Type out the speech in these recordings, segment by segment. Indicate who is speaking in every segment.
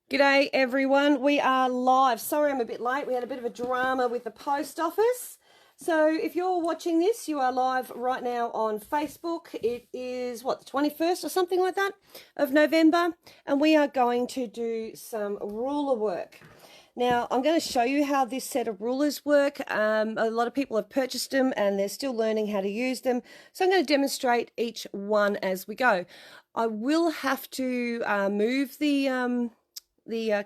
Speaker 1: G'day everyone, we are live. Sorry I'm a bit late, we had a bit of a drama with the post office. So if you're watching this, you are live right now on Facebook. It is, what, the 21st or something like that of November, and we are going to do some ruler work. Now, I'm going to show you how this set of rulers work. A lot of people have purchased them and they're still learning how to use them. So I'm going to demonstrate each one as we go. I will have to move the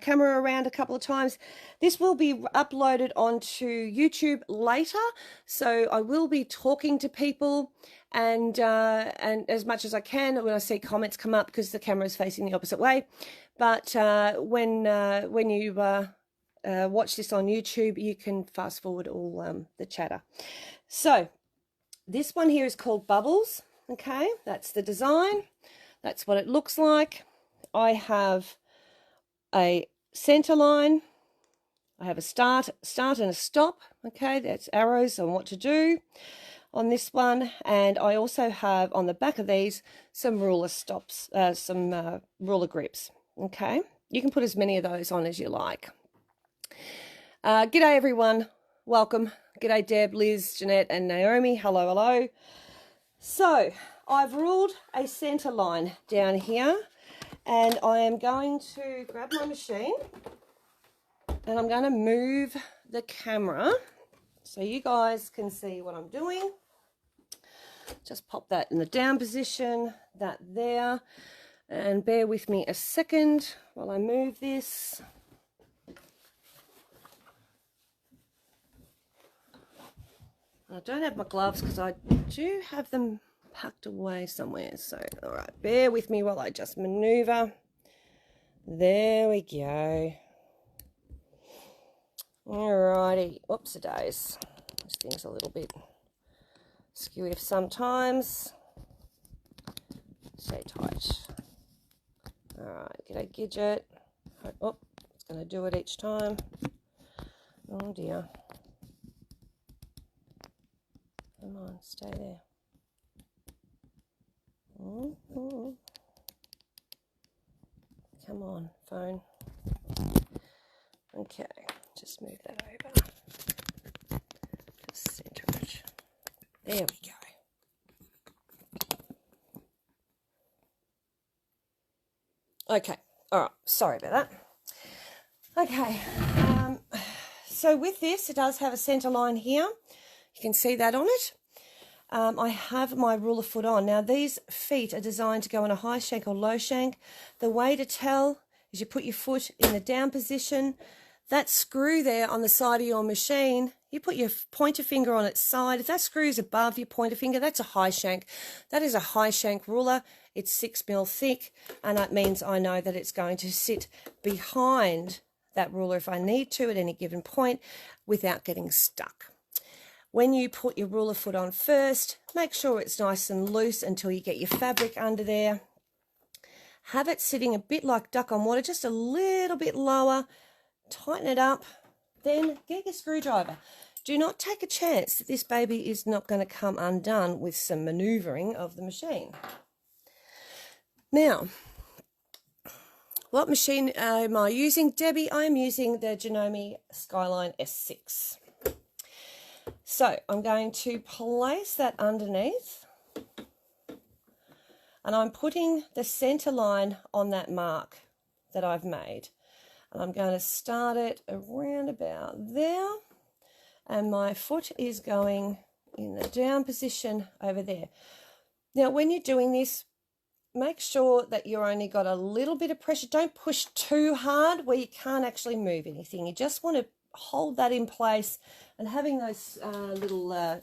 Speaker 1: camera around a couple of times. This will be uploaded onto YouTube later, so I will be talking to people and as much as I can when I see comments come up, because the camera is facing the opposite way. But when you watch this on YouTube, you can fast forward all the chatter. So this one here is called Bubbles. Okay, that's the design. That's what it looks like. I have a center line, I have a start and a stop. Okay, that's arrows on what to do on this one, and I also have on the back of these some ruler stops, some ruler grips. Okay, you can put as many of those on as you like. G'day everyone, welcome. G'day Deb, Liz, Jeanette and Naomi. Hello, hello. So I've ruled a center line down here, and I am going to grab my machine and I'm going to move the camera so you guys can see what I'm doing. Just pop that in the down position, that there, and bear with me a second while I move this. I don't have my gloves because I do have them packed away somewhere. So, all right, bear with me while I just maneuver. There we go. Alrighty, oops-a-days. This thing's a little bit skewy sometimes. Stay tight. Alright, g'day Gidget. Oh, it's going to do it each time. Oh dear. Come on, stay there. Come on, phone. Okay, just move that over. Just center it. There we go. Okay, all right, sorry about that. Okay, so with this, it does have a center line here. You can see that on it. I have my ruler foot on. Now these feet are designed to go on a high shank or low shank. The way to tell is you put your foot in the down position. That screw there on the side of your machine, you put your pointer finger on its side. If that screw is above your pointer finger, that's a high shank. That is a high shank ruler. It's 6 mil thick, and that means I know that it's going to sit behind that ruler if I need to at any given point without getting stuck. When you put your ruler foot on first, make sure it's nice and loose until you get your fabric under there. Have it sitting a bit like duck on water, just a little bit lower. Tighten it up, then get your screwdriver. Do not take a chance that this baby is not going to come undone with some manoeuvring of the machine. Now, what machine am I using, Debbie? I am using the Janome Skyline S6. So I'm going to place that underneath, and I'm putting the center line on that mark that I've made, and I'm going to start it around about there, and my foot is going in the down position over there. Now when you're doing this, make sure that you're only got a little bit of pressure. Don't push too hard where you can't actually move anything. You just want to hold that in place, and having those little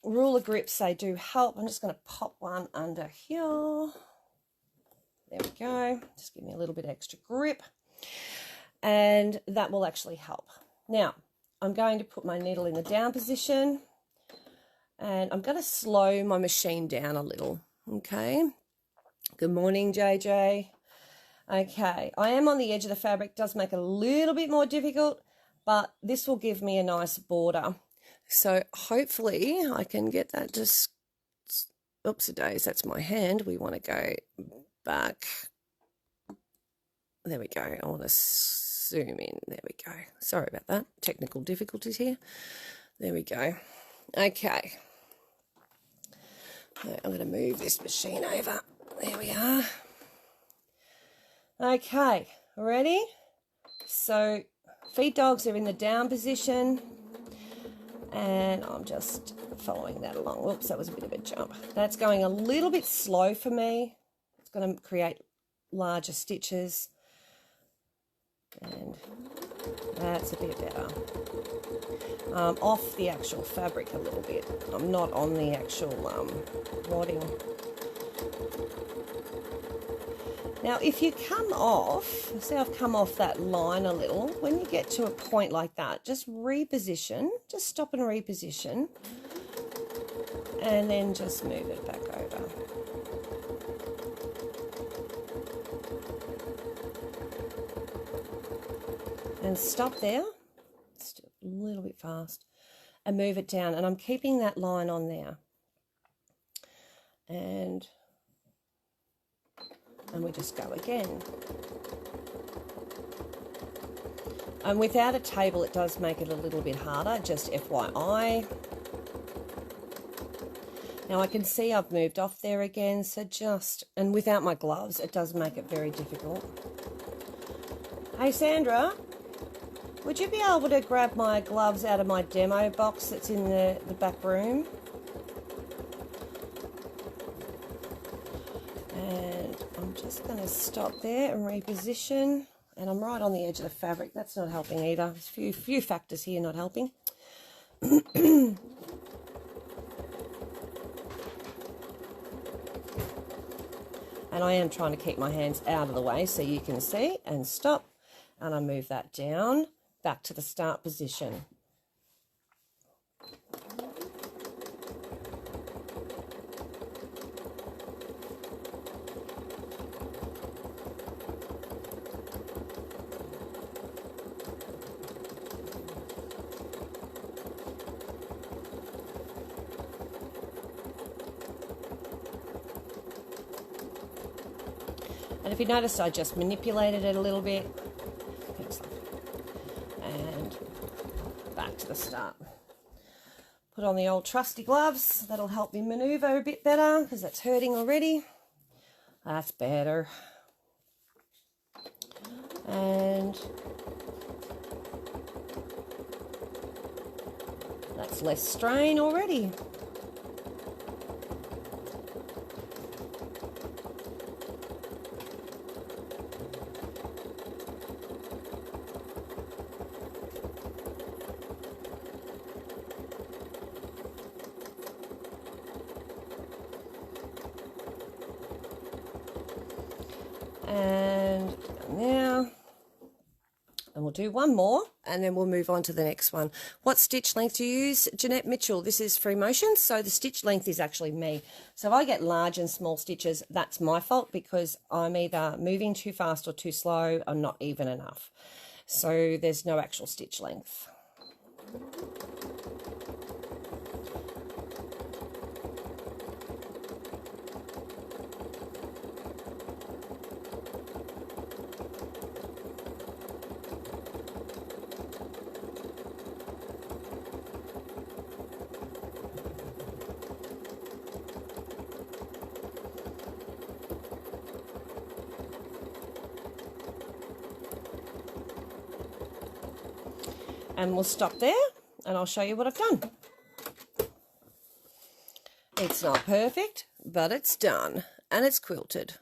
Speaker 1: ruler grips, they do help. I'm just going to pop one under here. There we go. Just give me a little bit extra grip, and that will actually help. Now I'm going to put my needle in the down position, and I'm going to slow my machine down a little. Okay, good morning JJ. Okay, I am on the edge of the fabric. Does make it a little bit more difficult, but this will give me a nice border. So hopefully I can get that just, oops-a-days, that's my hand. We want to go back there we go. I want to zoom in. There we go. Sorry about that. Technical difficulties here. There we go. Okay. I'm going to move this machine over. There we are. Okay, ready? So feed dogs are in the down position, and I'm just following that along. Whoops, that was a bit of a jump. That's going a little bit slow for me. It's going to create larger stitches, and that's a bit better. Off the actual fabric a little bit. I'm not on the actual wadding. Now, if you come off, see I've come off that line a little, when you get to a point like that, just reposition, just stop and reposition, and then just move it back over. And stop there, just a little bit fast, and move it down, and I'm keeping that line on there. And we just go again. And without a table, it does make it a little bit harder, just FYI. Now I can see I've moved off there again, so and without my gloves, it does make it very difficult. Hey Sandra, would you be able to grab my gloves out of my demo box that's in the back room? And I'm just going to stop there and reposition. And I'm right on the edge of the fabric. That's not helping either. There's a few factors here not helping. And I am trying to keep my hands out of the way so you can see. And stop. And I move that down back to the start position. And if you notice, I just manipulated it a little bit. And back to the start. Put on the old trusty gloves. That'll help me maneuver a bit better because that's hurting already. That's better. And that's less strain already. And now, and we'll do one more and then we'll move on to the next one. What stitch length do you use? Jeanette Mitchell, this is Free Motion, so the stitch length is actually me. So if I get large and small stitches, that's my fault because I'm either moving too fast or too slow or not even enough. So there's no actual stitch length. And we'll stop there and I'll show you what I've done. It's not perfect, but it's done and it's quilted.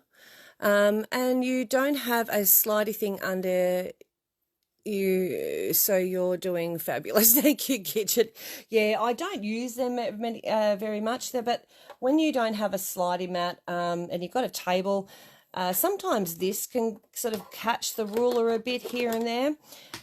Speaker 1: And you don't have a slidey thing under you, so you're doing fabulous. Thank you, Gidget. Yeah, I don't use them very much there, but when you don't have a slidey mat and you've got a table, sometimes this can sort of catch the ruler a bit here and there,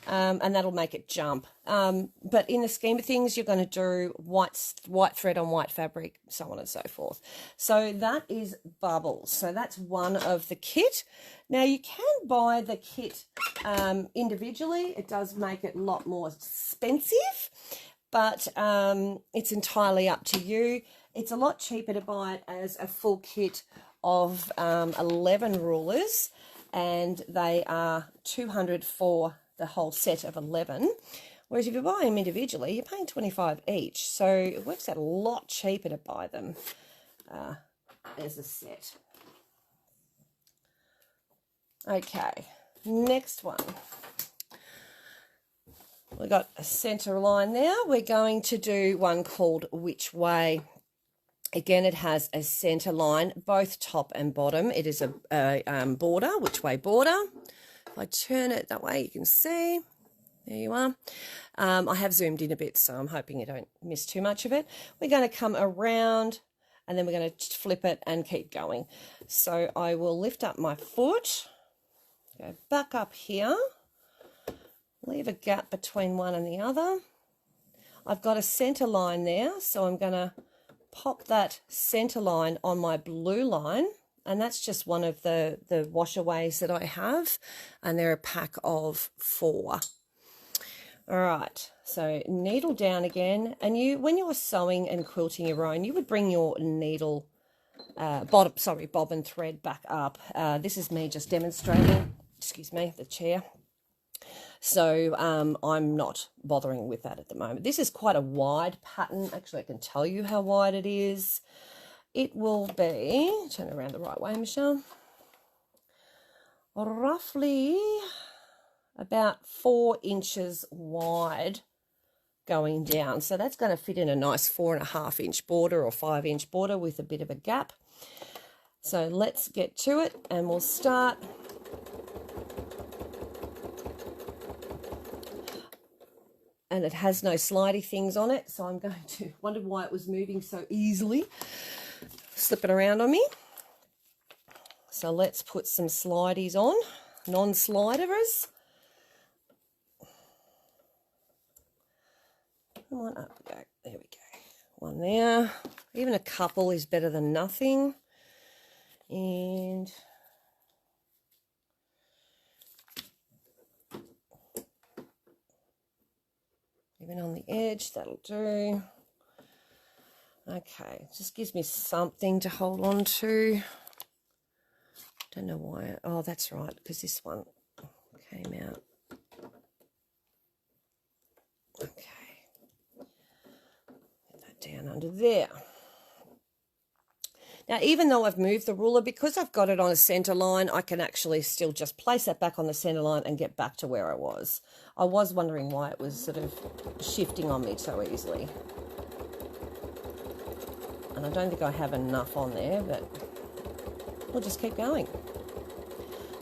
Speaker 1: and that'll make it jump. But in the scheme of things, you're going to do white thread on white fabric, so on and so forth. So that is Bubbles. So that's one of the kit. Now, you can buy the kit individually. It does make it a lot more expensive, but it's entirely up to you. It's a lot cheaper to buy it as a full kit of 11 rulers, and they are $200 for the whole set of 11. Whereas if you buy them individually, you're paying $25 each. So it works out a lot cheaper to buy them as a set. Okay, next one. We've got a centre line now. We're going to do one called Which Way. Again, it has a centre line, both top and bottom. It is a border, which way border. If I turn it that way, you can see. There you are. I have zoomed in a bit, so I'm hoping you don't miss too much of it. We're going to come around, and then we're going to flip it and keep going. So I will lift up my foot, go back up here, leave a gap between one and the other. I've got a centre line there, so I'm going to pop that centre line on my blue line, and that's just one of the washaways that I have, and they're a pack of 4. All right, so needle down again, and when you're sewing and quilting your own, you would bring your needle bobbin thread back up. This is me just demonstrating, excuse me, the chair. So I'm not bothering with that at the moment. This is quite a wide pattern. Actually, I can tell you how wide it is. It will be, turn it around the right way, Michelle, roughly about 4 inches wide going down. So that's going to fit in a nice 4.5 inch border or 5 inch border with a bit of a gap. So let's get to it, and we'll start. And it has no slidey things on it, so I'm going to wonder why it was moving so easily, slipping around on me. So let's put some slideys on, non-sliders. Come on, up we go. There we go. One there. Even a couple is better than nothing. And even on the edge, that'll do. Okay, just gives me something to hold on to. Don't know why. Oh, that's right, because this one came out. Okay, get that down under there. Now, even though I've moved the ruler, because I've got it on a centre line, I can actually still just place that back on the centre line and get back to where I was. I was wondering why it was sort of shifting on me so easily. And I don't think I have enough on there, but we'll just keep going.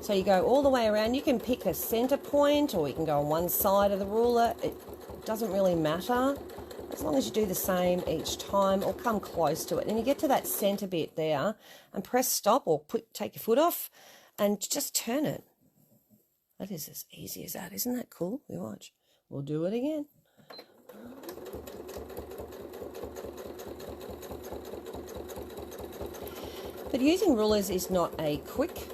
Speaker 1: So you go all the way around. You can pick a centre point, or you can go on one side of the ruler. It doesn't really matter, as long as you do the same each time or come close to it. And you get to that centre bit there and press stop, or take your foot off and just turn it. That is as easy as that. Isn't that cool? You watch. We'll do it again. But using rulers is not a quick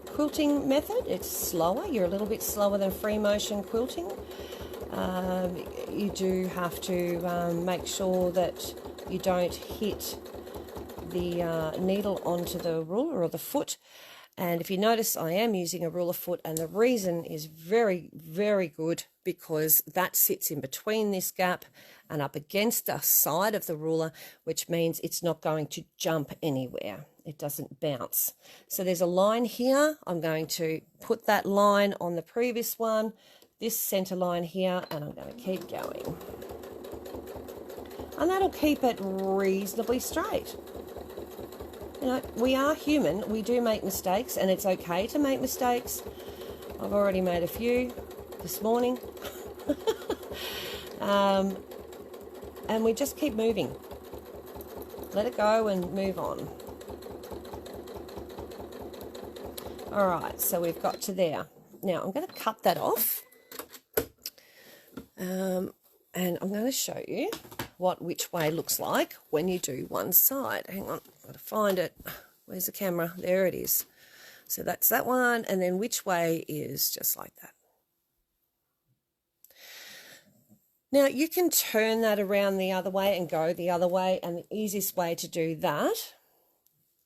Speaker 1: quilting method. It's slower. You're a little bit slower than free motion quilting. You do have to make sure that you don't hit the needle onto the ruler or the foot. And if you notice, I am using a ruler foot, and the reason is very, very good, because that sits in between this gap and up against the side of the ruler, which means it's not going to jump anywhere. It doesn't bounce. So there's a line here. I'm going to put that line on the previous one, this centre line here, and I'm going to keep going. And that'll keep it reasonably straight. You know, we are human. We do make mistakes, and it's okay to make mistakes. I've already made a few this morning. And we just keep moving. Let it go and move on. All right, so we've got to there. Now, I'm going to cut that off. And I'm going to show you which way looks like when you do one side. Hang on, I've got to find it. Where's the camera? There it is. So that's that one, and then which way is just like that. Now, you can turn that around the other way and go the other way, and the easiest way to do that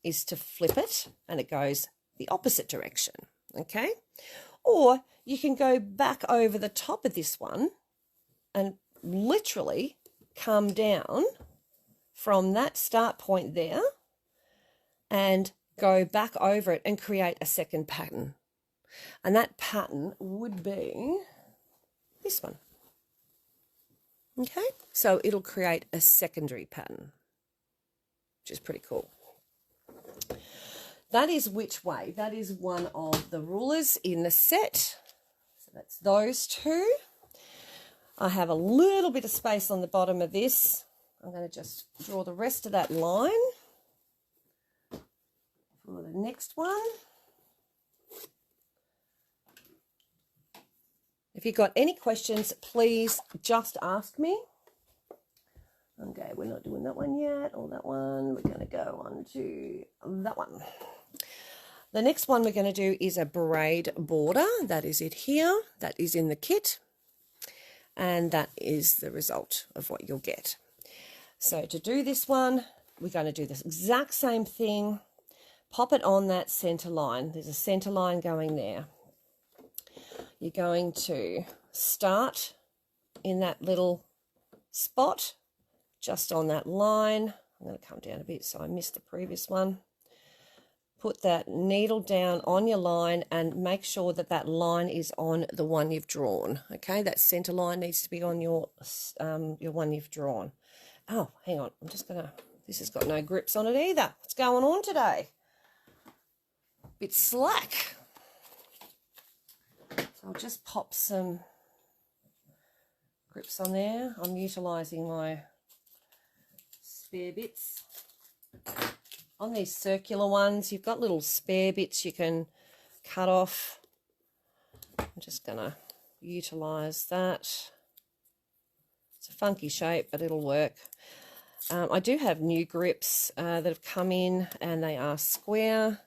Speaker 1: is to flip it, and it goes the opposite direction. okay? Or you can go back over the top of this one and literally come down from that start point there and go back over it and create a second pattern. And that pattern would be this one. Okay, so it'll create a secondary pattern, which is pretty cool. That is which way? That is one of the rulers in the set. So that's those two. I have a little bit of space on the bottom of this. I'm going to just draw the rest of that line for the next one. If you've got any questions, please just ask me. Okay, we're not doing that one yet, or that one. We're going to go on to that one. The next one we're going to do is a braid border. That is it here. That is in the kit. And that is the result of what you'll get. So to do this one, we're going to do this exact same thing. Pop it on that center line. There's a center line going there. You're going to start in that little spot, just on that line. I'm going to come down a bit so I missed the previous one. Put that needle down on your line and make sure that that line is on the one you've drawn. Okay, that center line needs to be on your one you've drawn. Oh, hang on. I'm just going to, this has got no grips on it either. What's going on today? Bit slack. So I'll just pop some grips on there. I'm utilising my spare bits. On these circular ones, you've got little spare bits you can cut off. I'm just going to utilise that. It's a funky shape, but it'll work. I do have new grips that have come in, and they are square,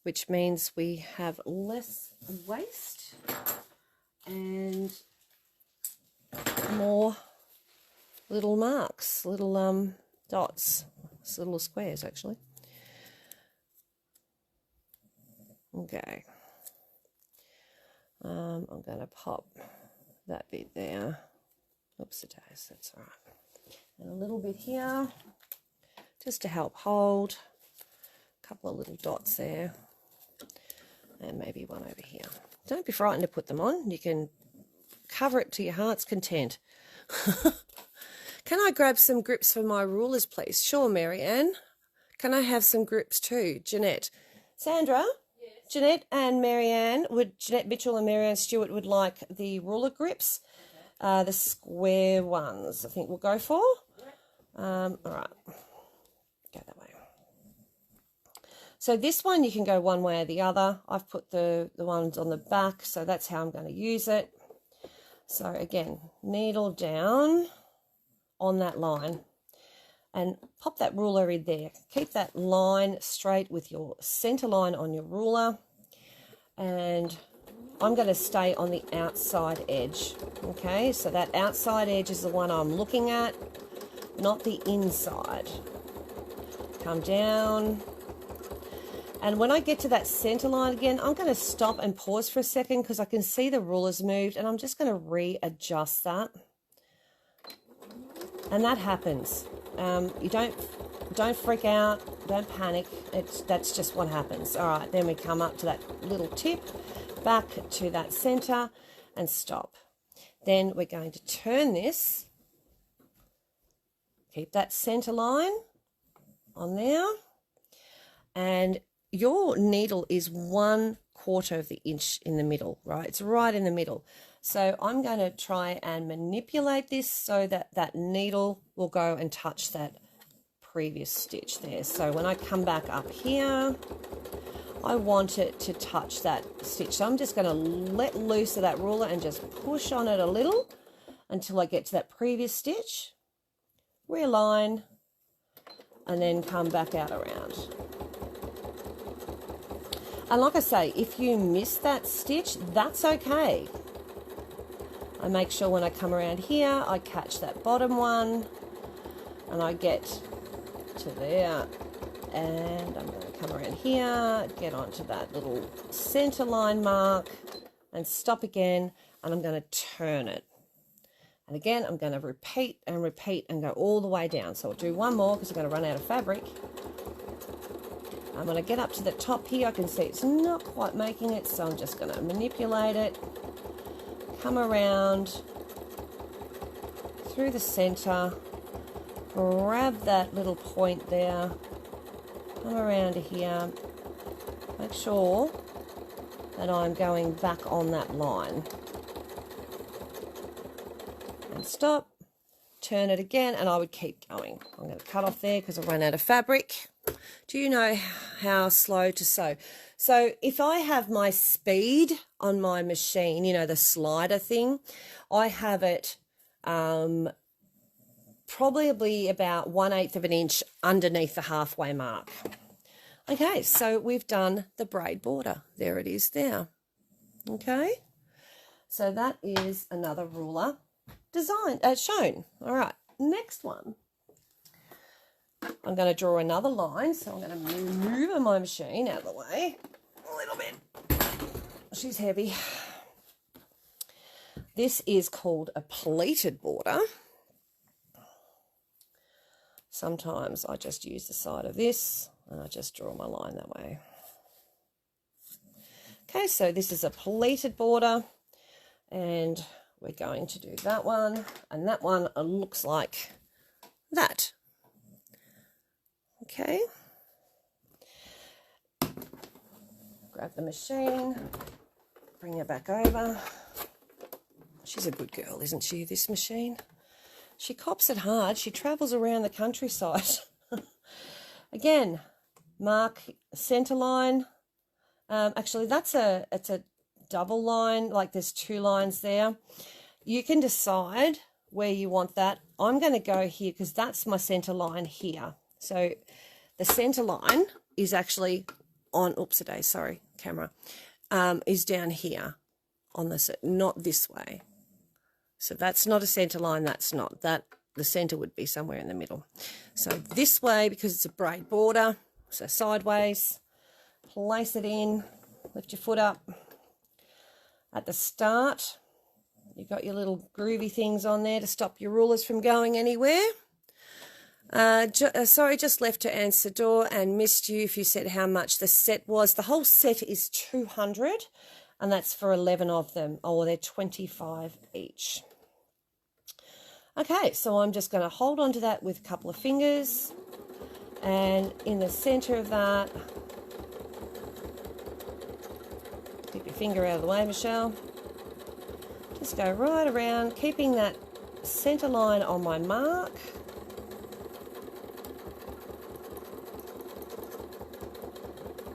Speaker 1: which means we have less waste and more little marks, little dots, it's little squares actually. Okay, I'm going to pop that bit there. Oops, it does, that's all right. And a little bit here, just to help hold. A couple of little dots there. And maybe one over here. Don't be frightened to put them on. You can cover it to your heart's content. Can I grab some grips for my rulers, please? Sure, Mary Ann. Can I have some grips too? Jeanette. Sandra? Yes. Jeanette and Mary Ann, Jeanette Mitchell and Mary Ann Stewart would like the ruler grips. Okay. The square ones, I think we'll go for. Yep. All right. Go that way. So this one, you can go one way or the other. I've put the ones on the back, so that's how I'm going to use it. So again, needle down on that line and pop that ruler in there. Keep that line straight with your center line on your ruler. And I'm going to stay on the outside edge. Okay, so that outside edge is the one I'm looking at, not the inside. Come down. And when I get to that center line again, I'm going to stop and pause for a second because I can see the rulers moved, and I'm just going to readjust that. And that happens. You don't freak out, don't panic. That's just what happens. All right, then we come up to that little tip, back to that center, and stop. Then we're going to turn this. Keep that center line on there, and your needle is 1/4 of the inch in the middle, right? It's right in the middle. So I'm going to try and manipulate this so that that needle will go and touch that previous stitch there. So when I come back up here, I want it to touch that stitch. So I'm just going to let loose of that ruler and just push on it a little until I get to that previous stitch, realign, and then come back out around. And like I say, if you miss that stitch, that's okay. I make sure when I come around here, I catch that bottom one and I get to there. And I'm going to come around here, get onto that little center line mark and stop again, and I'm going to turn it. And again, I'm going to repeat and repeat and go all the way down. So I'll do one more because I'm going to run out of fabric. And when I get up to the top here, I can see it's not quite making it, so I'm just going to manipulate it, come around through the center, grab that little point there, come around to here, make sure that I'm going back on that line. And stop, turn it again, and I would keep going. I'm going to cut off there because I ran out of fabric. Do you know how slow to sew? So if I have my speed on my machine, you know, the slider thing, I have it probably about 1/8 of an inch underneath the halfway mark. Okay, so we've done the braid border. There it is there. Okay, so that is another ruler design shown. All right, next one. I'm going to draw another line, so I'm going to move my machine out of the way a little bit. She's heavy. This is called a pleated border. Sometimes I just use the side of this and I just draw my line that way. Okay, so this is a pleated border, and we're going to do that one, and that one looks like that. Okay, grab the machine, bring her back over. She's a good girl, isn't she, this machine? She cops it hard. She travels around the countryside. Again, mark center line. Actually, it's a double line, like there's two lines there. You can decide where you want that. I'm going to go here because that's my center line here. So the center line is actually on, oops a day, sorry, camera, is down here on this, not this way. So that's not a center line, that's not. That the center would be somewhere in the middle. So this way, because it's a braid border, so sideways, place it in, lift your foot up. At the start, you've got your little groovy things on there to stop your rulers from going anywhere. Sorry, just left to answer door and missed you if you said how much the set was. The whole set is 200, and that's for 11 of them. Oh, they're 25 each. Okay, so I'm just going to hold on to that with a couple of fingers, and in the center of that, keep your finger out of the way, Michelle. Just go right around, keeping that center line on my mark.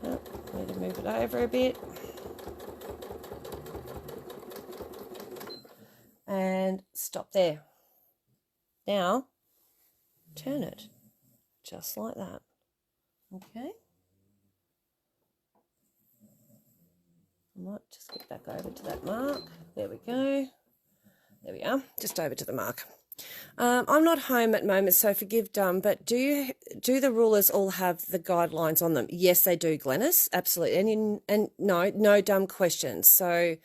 Speaker 1: Oh, need to move it over a bit. And stop there. Now, turn it, just like that. Okay. I might just get back over to that mark. There we go. There we are, just over to the mark. I'm not home at the moment, so forgive dumb, but do the rulers all have the guidelines on them? Yes, they do, Glennis, absolutely. And no dumb questions, so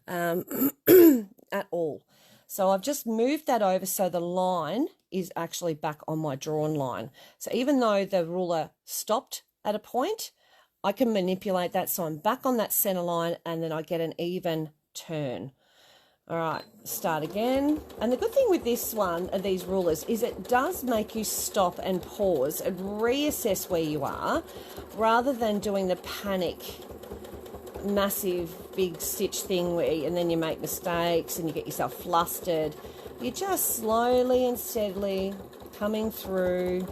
Speaker 1: at all. So I've just moved that over so the line is actually back on my drawn line. So even though the ruler stopped at a point, I can manipulate that so I'm back on that center line, and then I get an even turn. All right, start again. And the good thing with this one, these rulers, is it does make you stop and pause and reassess where you are, rather than doing the panic massive big stitch thing and then you make mistakes and you get yourself flustered. You're just slowly and steadily coming through.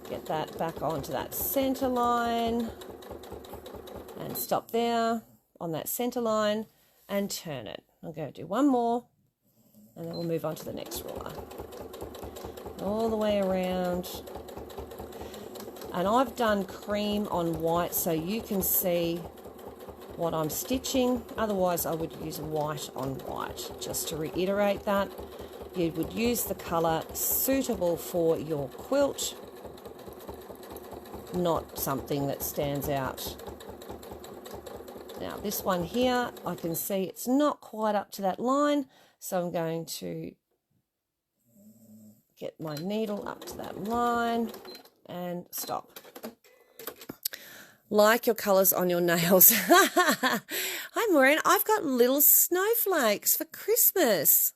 Speaker 1: Get that back onto that center line and stop there on that center line and turn it. I'm going to do one more and then we'll move on to the next ruler. All the way around. And I've done cream on white so you can see what I'm stitching. Otherwise I would use white on white. Just to reiterate that, you would use the colour suitable for your quilt. not something that stands out. Now this one here, I can see it's not quite up to that line, so I'm going to get my needle up to that line and stop. Like your colours on your nails. Hi Maureen, I've got little snowflakes for Christmas.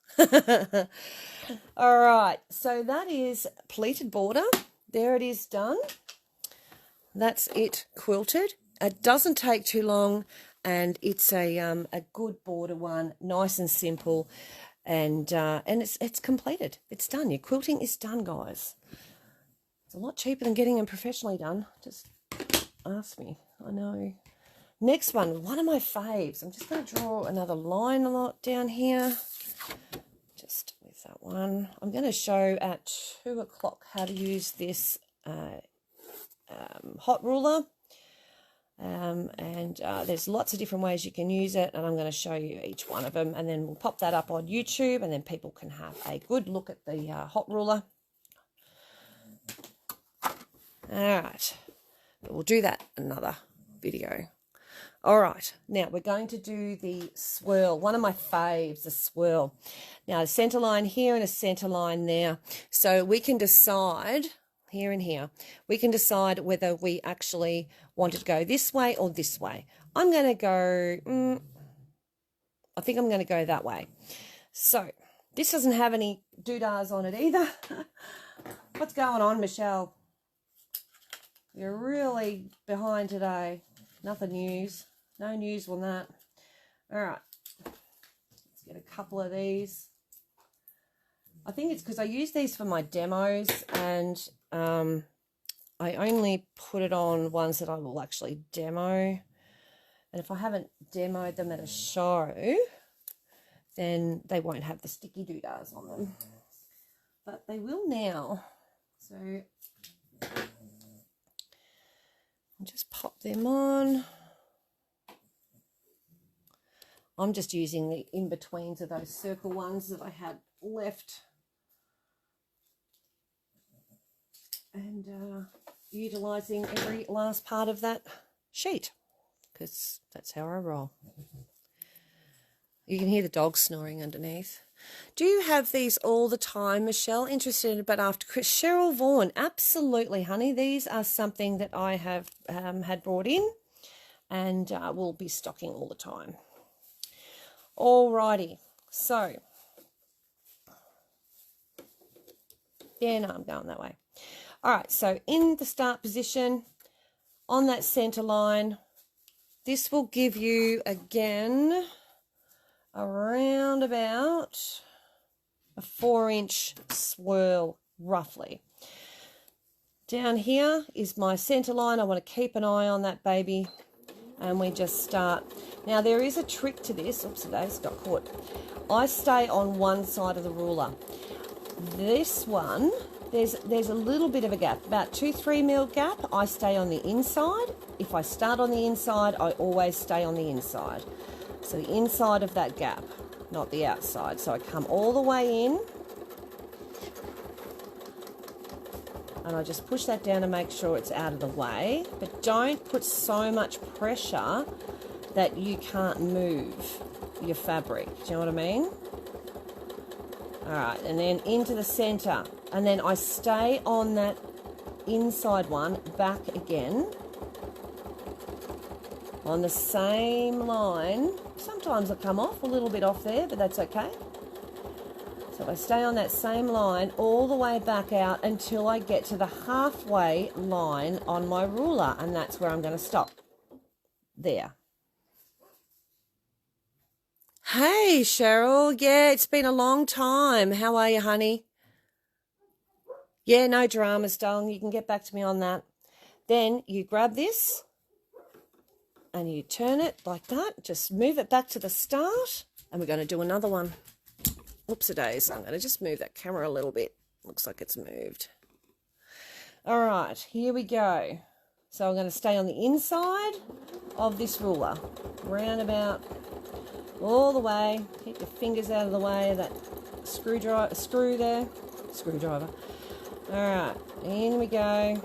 Speaker 1: All right, so that is pleated border. There it is done. That's it quilted. It doesn't take too long, and it's a good border one, nice and simple, and it's completed. It's done. Your quilting is done, guys. It's a lot cheaper than getting them professionally done. Just ask me. I know. Next one of my faves. I'm just going to draw another line a lot down here. Just with that one. I'm going to show at 2 o'clock how to use this hot ruler. There's lots of different ways you can use it, and I'm going to show you each one of them, and then we'll pop that up on YouTube, and then people can have a good look at the hot ruler. All right, but we'll do that in another video. All right, now we're going to do the swirl, one of my faves, the swirl. Now a center line here and a center line there, so we can decide here and here, we can decide whether we actually want it to go this way or this way. I'm going to go, I think I'm going to go that way. So this doesn't have any doodahs on it either. What's going on, Michelle? You're really behind today. Nothing news. No news on that. All right. Let's get a couple of these. I think it's because I use these for my demos, and I only put it on ones that I will actually demo. And if I haven't demoed them at a show, then they won't have the sticky doodahs on them. But they will now. So I'll just pop them on. I'm just using the in-betweens of those circle ones that I had left. And utilising every last part of that sheet, because that's how I roll. You can hear the dog snoring underneath. Do you have these all the time, Michelle? Interested, but after Chris. Cheryl Vaughan, absolutely, honey. These are something that I have had brought in, and will be stocking all the time. Alrighty, so yeah, no, I'm going that way. All right, so in the start position, on that center line, this will give you, again, around about a 4-inch swirl, roughly. Down here is my center line. I want to keep an eye on that baby, and we just start. Now, there is a trick to this. Oops, today's got caught. I stay on one side of the ruler. This one, there's a little bit of a gap, about 2-3 mil gap. I stay on the inside. If I start on the inside, I always stay on the inside. So the inside of that gap, not the outside. So I come all the way in, and I just push that down to make sure it's out of the way. But don't put so much pressure that you can't move your fabric. Do you know what I mean? All right, and then into the center. And then I stay on that inside one, back again, on the same line. Sometimes I come off, a little bit off there, but that's okay. So I stay on that same line all the way back out until I get to the halfway line on my ruler, and that's where I'm going to stop. There. Hey, Cheryl. Yeah, it's been a long time. How are you, honey? Yeah, no dramas, darling. You can get back to me on that. Then you grab this and you turn it like that. Just move it back to the start, and we're going to do another one. Oops-a-days. I'm going to just move that camera a little bit. Looks like it's moved. All right, here we go. So I'm going to stay on the inside of this ruler, round about all the way. Keep your fingers out of the way of that screw there. Screwdriver. All right, in we go.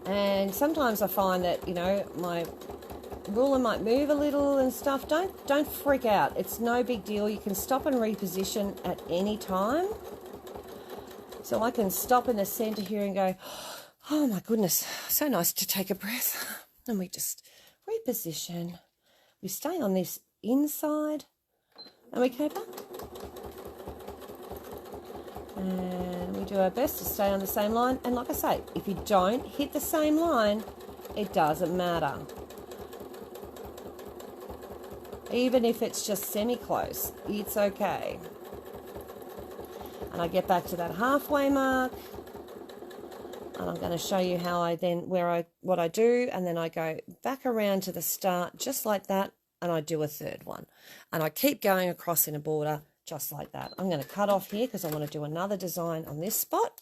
Speaker 1: And sometimes I find that, you know, my ruler might move a little and stuff. Don't freak out. It's no big deal. You can stop and reposition at any time. So I can stop in the center here and go, oh my goodness, so nice to take a breath. And we just reposition. We stay on this inside and we go back. And we do our best to stay on the same line. And like I say, if you don't hit the same line, it doesn't matter. Even if it's just semi-close, it's okay. And I get back to that halfway mark. And I'm going to show you how I then, what I do. And then I go back around to the start, just like that. And I do a third one. And I keep going across in a border, just like that. I'm going to cut off here because I want to do another design on this spot.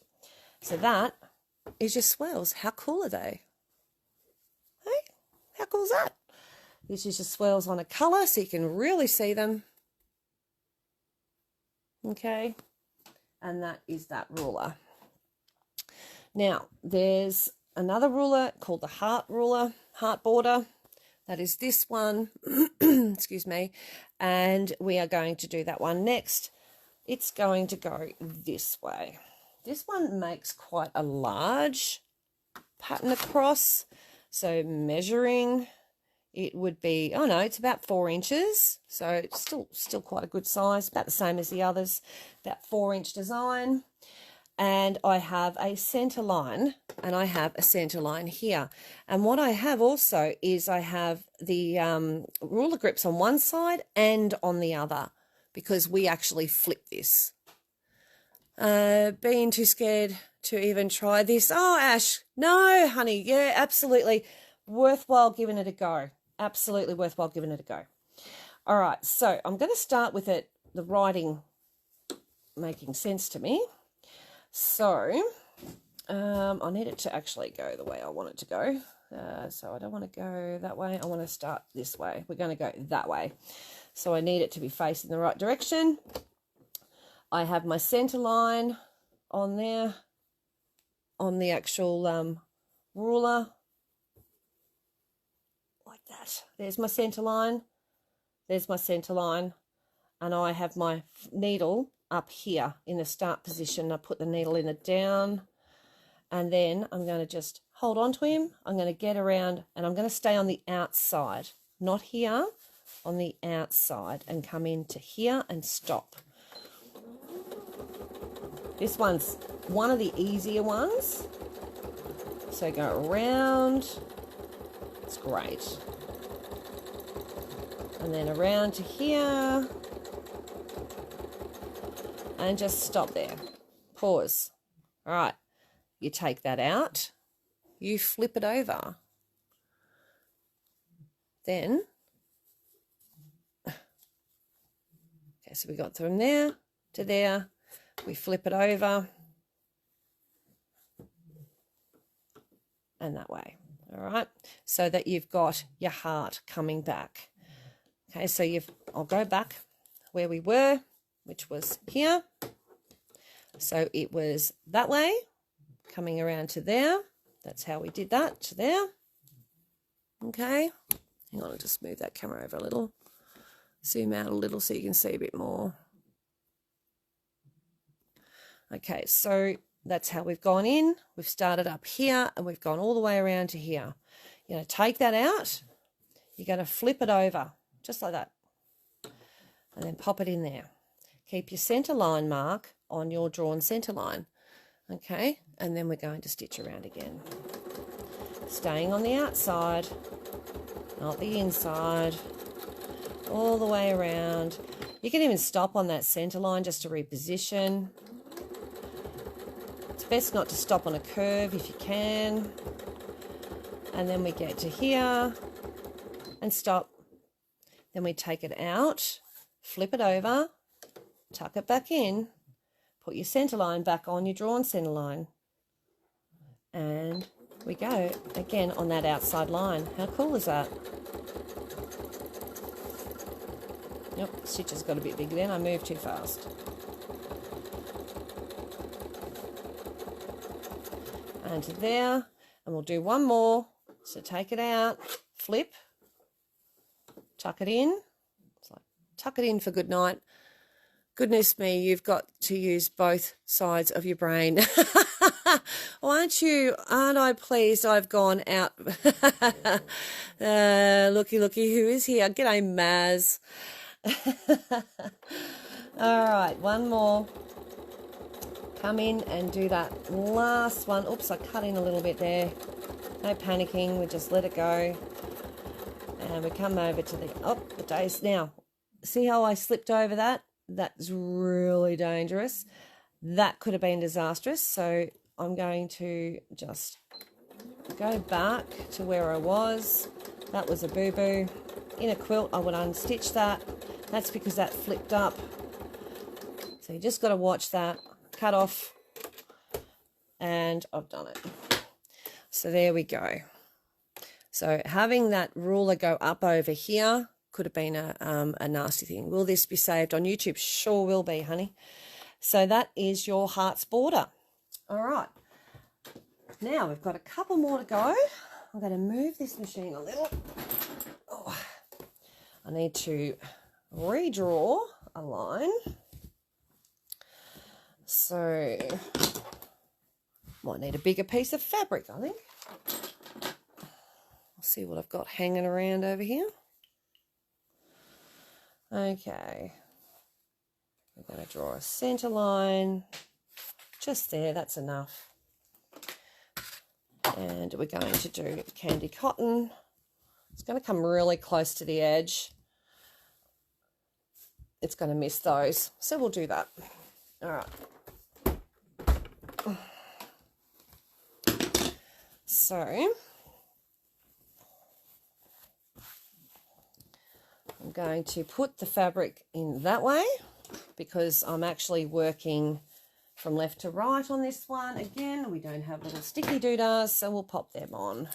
Speaker 1: So that is your swirls. How cool are they? Hey, how cool is that? This is your swirls on a colour so you can really see them. Okay. And that is that ruler. Now, there's another ruler called the heart ruler, heart border. That is this one, excuse me, and we are going to do that one next. It's going to go this way. This one makes quite a large pattern across, so measuring, it would be, oh no, it's about 4 inches, so it's still quite a good size, about the same as the others, about 4-inch design. And I have a center line, and I have a center line here. And what I have also is I have the ruler grips on one side and on the other, because we actually flip this. Being too scared to even try this. Oh, Ash, no, honey. Yeah, absolutely worthwhile giving it a go. Absolutely worthwhile giving it a go. All right, so I'm going to start with it, the writing making sense to me. So I need it to actually go the way I want it to go. So I don't want to go that way. I want to start this way. We're going to go that way. So I need it to be facing the right direction. I have my center line on there on the actual ruler. Like that. There's my center line. There's my center line. And I have my needle up here in the start position. I put the needle in it down, and then I'm going to just hold on to him. I'm going to get around, and I'm going to stay on the outside, not here, on the outside, and come into here and stop. This one's one of the easier ones, so go around. It's great. And then around to here. And just stop there. Pause. All right. You take that out. You flip it over. Then, okay, so we got from there to there. We flip it over. And that way. All right. So that you've got your heart coming back. Okay, so I'll go back where we were, which was here. So it was that way, coming around to there. That's how we did that, to there. Okay. Hang on, I'll just move that camera over a little. Zoom out a little so you can see a bit more. Okay, so that's how we've gone in. We've started up here and we've gone all the way around to here. You're going to take that out. You're going to flip it over, just like that. And then pop it in there. Keep your center line mark on your drawn center line. Okay, and then we're going to stitch around again. Staying on the outside, not the inside. All the way around. You can even stop on that center line just to reposition. It's best not to stop on a curve if you can. And then we get to here and stop. Then we take it out, flip it over, tuck it back in, put your center line back on your drawn center line. And we go again on that outside line. How cool is that? Yep, the stitch has got a bit big then. I moved too fast. And to there. And we'll do one more. So take it out, flip, tuck it in. It's like tuck it in for good night. Goodness me, you've got to use both sides of your brain. Aren't I pleased I've gone out? Looky, who is here? G'day, Maz. All right, one more. Come in and do that last one. Oops, I cut in a little bit there. No panicking, we just let it go. And we come over to the days. Now, see how I slipped over that? That's really dangerous. That could have been disastrous. So I'm going to just go back to where I was. That was a boo-boo. In a quilt, I would unstitch that. That's because that flipped up. So you just got to watch that. Cut off. And I've done it. So there we go. So having that ruler go up over here could have been a nasty thing. Will this be saved on YouTube? Sure will be, honey. So that is your heart's border. All right. Now we've got a couple more to go. I'm going to move this machine a little. Oh, I need to redraw a line. So might need a bigger piece of fabric, I think. I'll see what I've got hanging around over here. Okay. We're going to draw a centre line. Just there, that's enough. And we're going to do candy cotton. It's going to come really close to the edge. It's going to miss those. So we'll do that. All right. So I'm going to put the fabric in that way because I'm actually working from left to right on this one. Again, we don't have little sticky doodahs, so we'll pop them on.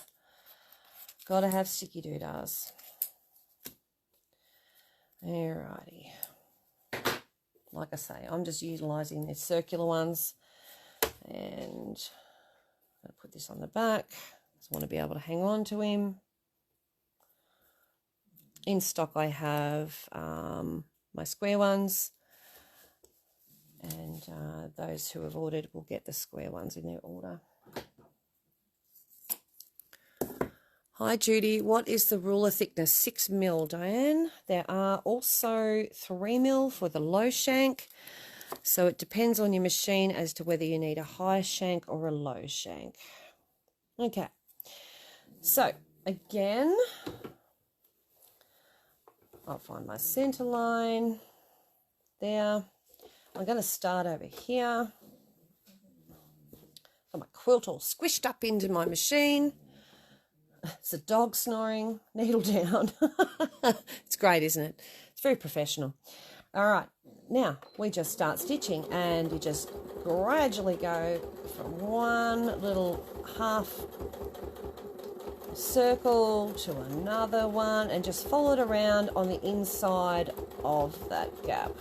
Speaker 1: Got to have sticky doodahs. Alrighty. Like I say, I'm just utilising these circular ones, and I'll put this on the back. Just want to be able to hang on to him. In stock I have my square ones, and those who have ordered will get the square ones in their order. Hi Judy, what is the ruler thickness? 6 mil, Diane. There are also 3 mil for the low shank, so it depends on your machine as to whether you need a high shank or a low shank. Okay, so again, I'll find my center line there. I'm going to start over here. Got my quilt all squished up into my machine. It's a dog snoring, needle down. It's great, isn't it? It's very professional. All right, now we just start stitching, and you just gradually go from one little half circle to another one, and just follow it around on the inside of that gap.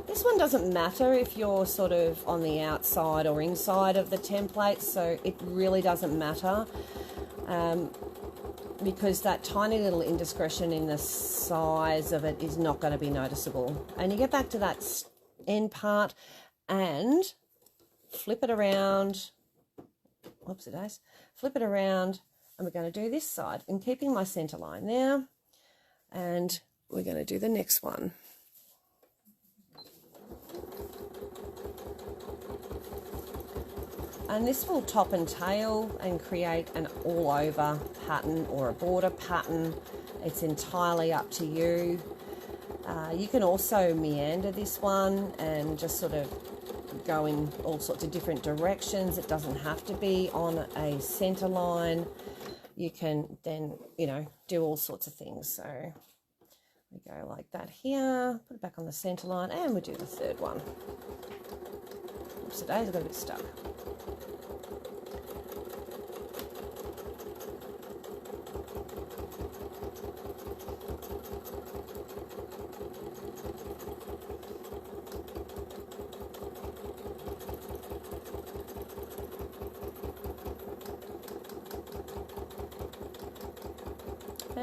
Speaker 1: This one doesn't matter if you're sort of on the outside or inside of the template, so it really doesn't matter, because that tiny little indiscretion in the size of it is not going to be noticeable. And you get back to that end part and flip it around. Whoopsie days. Flip it around, and we're going to do this side, and keeping my center line there, and we're going to do the next one. And this will top and tail and create an all-over pattern or a border pattern. It's entirely up to you. You can also meander this one and just sort of go in all sorts of different directions. It doesn't have to be on a center line. You can then, do all sorts of things. So we go like that here, put it back on the center line, and we do the third one. Oops, today's got a bit stuck.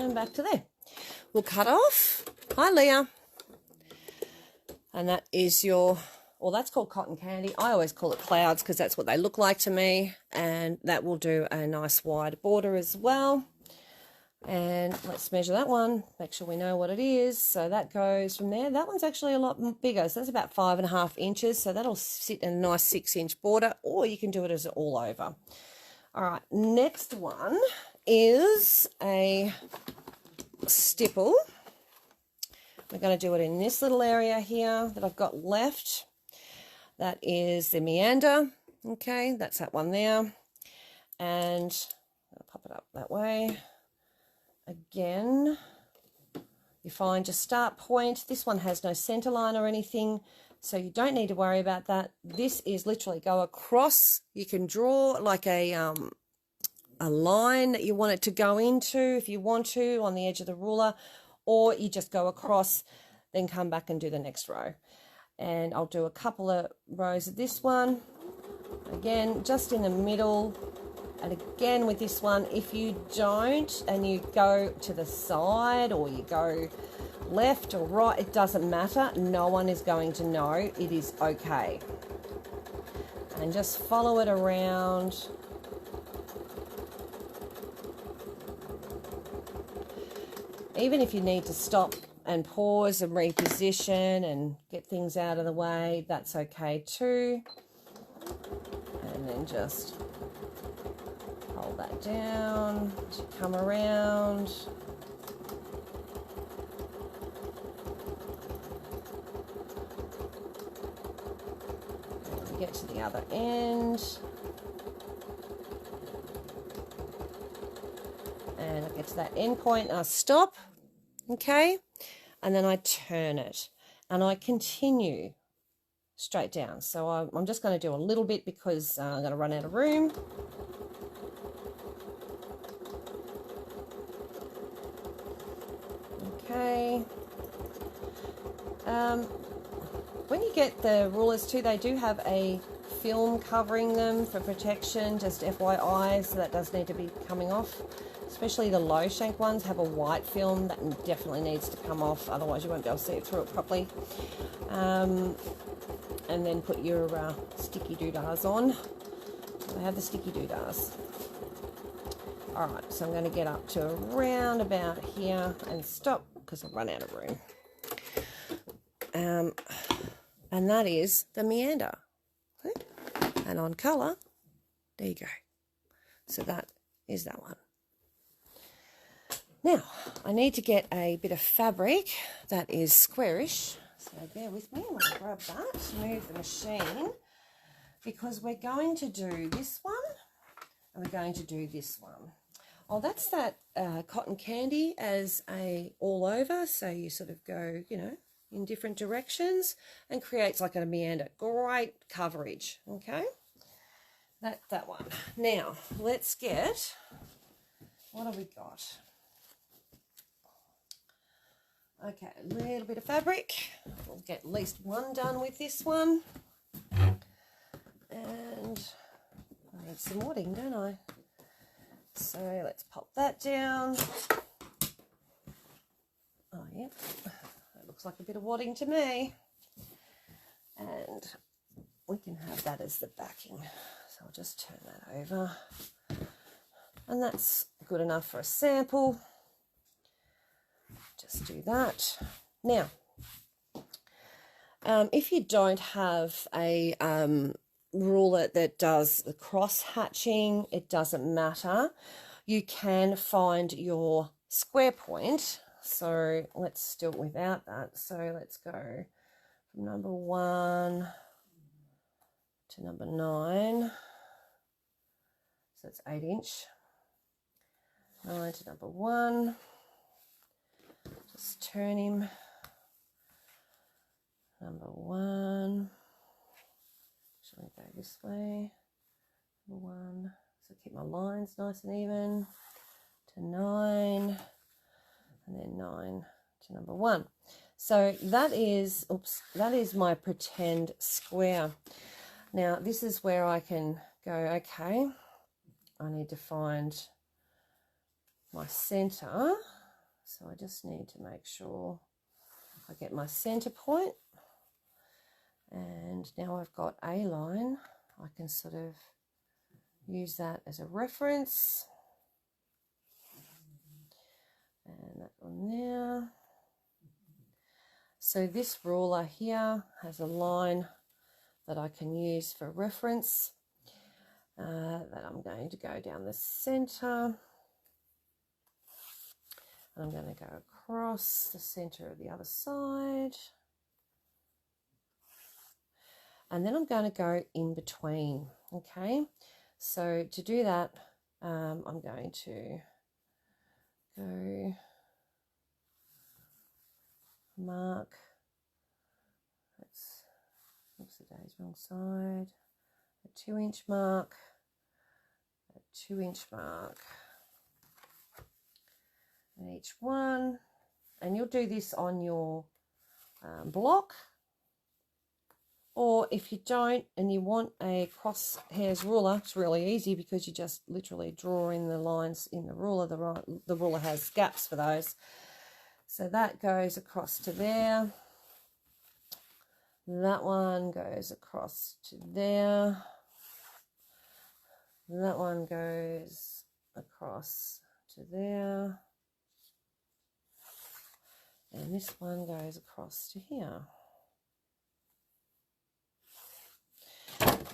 Speaker 1: and back to there. We'll cut off. Hi, Leah. And that is your, well, that's called cotton candy. I always call it clouds because that's what they look like to me. And that will do a nice wide border as well. And let's measure that one, make sure we know what it is. So that goes from there. That one's actually a lot bigger. So that's about 5.5 inches. So that'll sit in a nice 6-inch border, or you can do it as all over. All right, next one is a stipple. We're going to do it in this little area here that I've got left. That is the meander. Okay, that's that one there. And I'll pop it up that way. Again, you find your start point. This one has no center line or anything, so you don't need to worry about that. This is literally go across. You can draw like a line that you want it to go into if you want to on the edge of the ruler, or you just go across, then come back and do the next row. And I'll do a couple of rows of this one. Again, just in the middle. And again with this one, if you don't and you go to the side or you go left or right, it doesn't matter. No one is going to know. It is okay. And just follow it around. Even if you need to stop and pause and reposition and get things out of the way, that's okay too. And then just hold that down to come around. And we get to the other end. And I get to that end point and I stop, okay? And then I turn it and I continue straight down. So I'm just going to do a little bit because I'm going to run out of room. Okay. When you get the rulers too, they do have a film covering them for protection, just FYI, so that does need to be coming off. Especially the low shank ones have a white film that definitely needs to come off, otherwise you won't be able to see it through it properly. And then put your sticky doodahs on. I have the sticky doodahs. Alright, so I'm going to get up to around about here and stop because I've run out of room. And that is the meander. And on colour, there you go. So that is that one. Now, I need to get a bit of fabric that is squarish. So bear with me while I grab that, move the machine, because we're going to do this one and we're going to do this one. Oh, that's that cotton candy as a all over, so you sort of go, you know, in different directions and creates like a meander. Great coverage, okay? That one. Now, let's get, what have we got? Okay, a little bit of fabric. We'll get at least one done with this one. And I need some wadding, don't I? So let's pop that down. Oh, yeah. That looks like a bit of wadding to me. And we can have that as the backing. So I'll just turn that over. And that's good enough for a sample. Just do that. Now, if you don't have a ruler that does the cross hatching, it doesn't matter. You can find your square point. So let's do it without that. So let's go from number 1 to number 9. So it's 8 inch. 9 to number 1. Just turn him. Number 1. Should I go this way? Number 1. So keep my lines nice and even. To 9. And then 9 to number 1. So that is, oops, that is my pretend square. Now this is where I can go, okay, I need to find my center. So I just need to make sure I get my center point. And now I've got a line, I can sort of use that as a reference. And that one there. So this ruler here has a line that I can use for reference. That I'm going to go down the center. And I'm going to go across the center of the other side. And then I'm going to go in between, okay? So to do that, I'm going to go mark, oops, the day's wrong side, a 2-inch mark, a 2-inch mark, and each one, and you'll do this on your block. Or if you don't and you want a crosshairs ruler, it's really easy because you just literally draw in the lines in the ruler. The ruler has gaps for those. So that goes across to there. That one goes across to there. That one goes across to there. And this one goes across to here.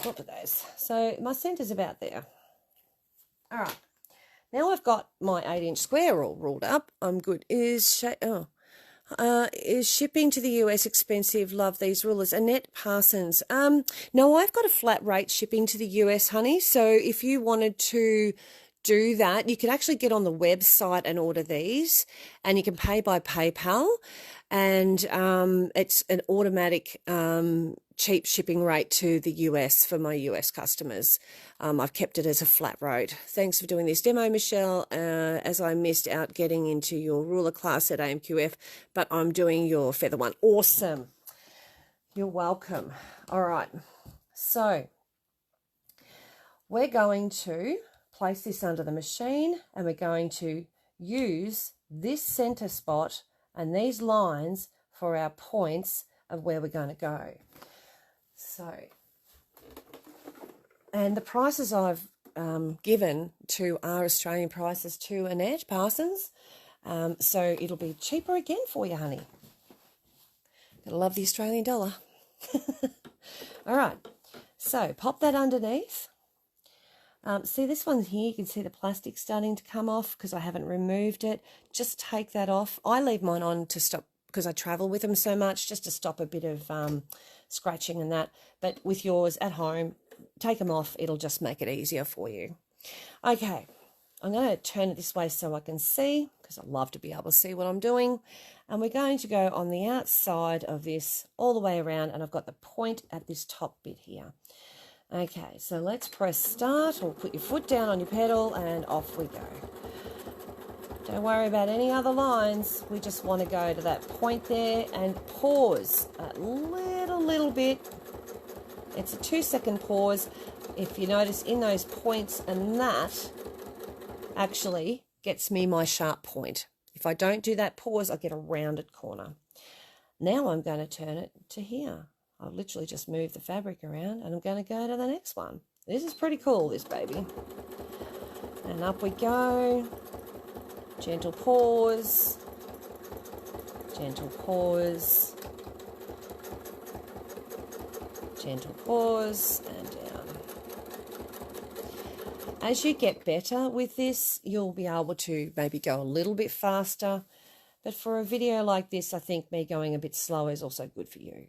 Speaker 1: Look at those. So my centre's about there. All right. Now I've got my 8-inch square all ruled up. I'm good. Is shipping to the US expensive? Love these rulers. Annette Parsons. No, I've got a flat rate shipping to the US, honey. So if you wanted to do that, you could actually get on the website and order these, and you can pay by PayPal, and it's an automatic cheap shipping rate to the US for my US customers. I've kept it as a flat rate. Thanks for doing this demo, Michelle, as I missed out getting into your ruler class at AMQF, but I'm doing your feather one. Awesome. You're welcome. All right. So we're going to place this under the machine, and we're going to use this center spot and these lines for our points of where we're going to go. So, and the prices I've given to are Australian prices to Annette Parsons, so it'll be cheaper again for you, honey. Gotta love the Australian dollar. All right, so pop that underneath. See this one here, you can see the plastic starting to come off because I haven't removed it. Just take that off. I leave mine on to stop, because I travel with them so much, just to stop a bit of scratching and that. But with yours at home, take them off. It'll just make it easier for you. Okay, I'm going to turn it this way so I can see, because I love to be able to see what I'm doing. And we're going to go on the outside of this all the way around, and I've got the point at this top bit here. Okay, so let's press start, or put your foot down on your pedal, and off we go. Don't worry about any other lines. We just want to go to that point there and pause a little bit. It's a 2-second pause. If you notice in those points, and that actually gets me my sharp point. If I don't do that pause, I get a rounded corner. Now I'm going to turn it to here. I'll literally just move the fabric around, and I'm going to go to the next one. This is pretty cool, this baby. And up we go. Gentle pause. Gentle pause. Gentle pause, and down. As you get better with this, you'll be able to maybe go a little bit faster. But for a video like this, I think me going a bit slower is also good for you.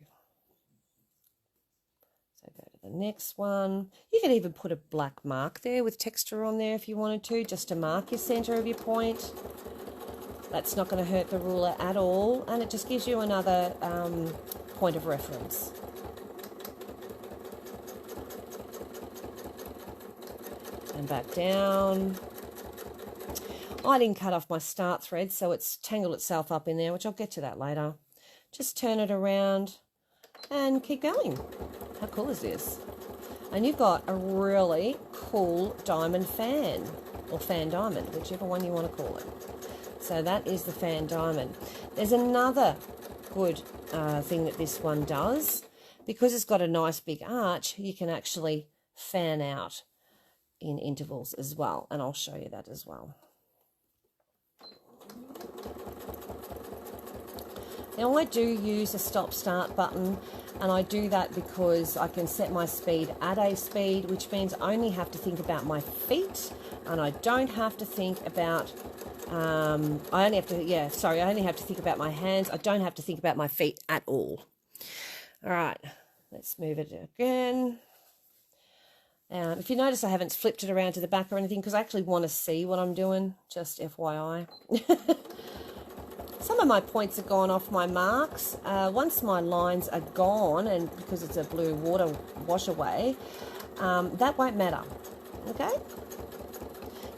Speaker 1: So go to the next one. You could even put a black mark there with texture on there if you wanted to, just to mark your center of your point. That's not going to hurt the ruler at all, and it just gives you another point of reference. And back down. I didn't cut off my start thread, so it's tangled itself up in there, which I'll get to that later. Just turn it around and keep going. How cool is this? And you've got a really cool diamond fan, or fan diamond, whichever one you want to call it. So that is the fan diamond. There's another good thing that this one does. Because it's got a nice big arch, you can actually fan out in intervals as well. And I'll show you that as well. Now I do use a stop-start button, and I do that because I can set my speed at a speed, which means I only have to think about my feet, and I don't have to think about, I only have to think about my hands. I don't have to think about my feet at all. All right, let's move it again. If you notice, I haven't flipped it around to the back or anything because I actually want to see what I'm doing, just FYI. Some of my points have gone off my marks. Once my lines are gone, and because it's a blue water wash away, that won't matter, okay?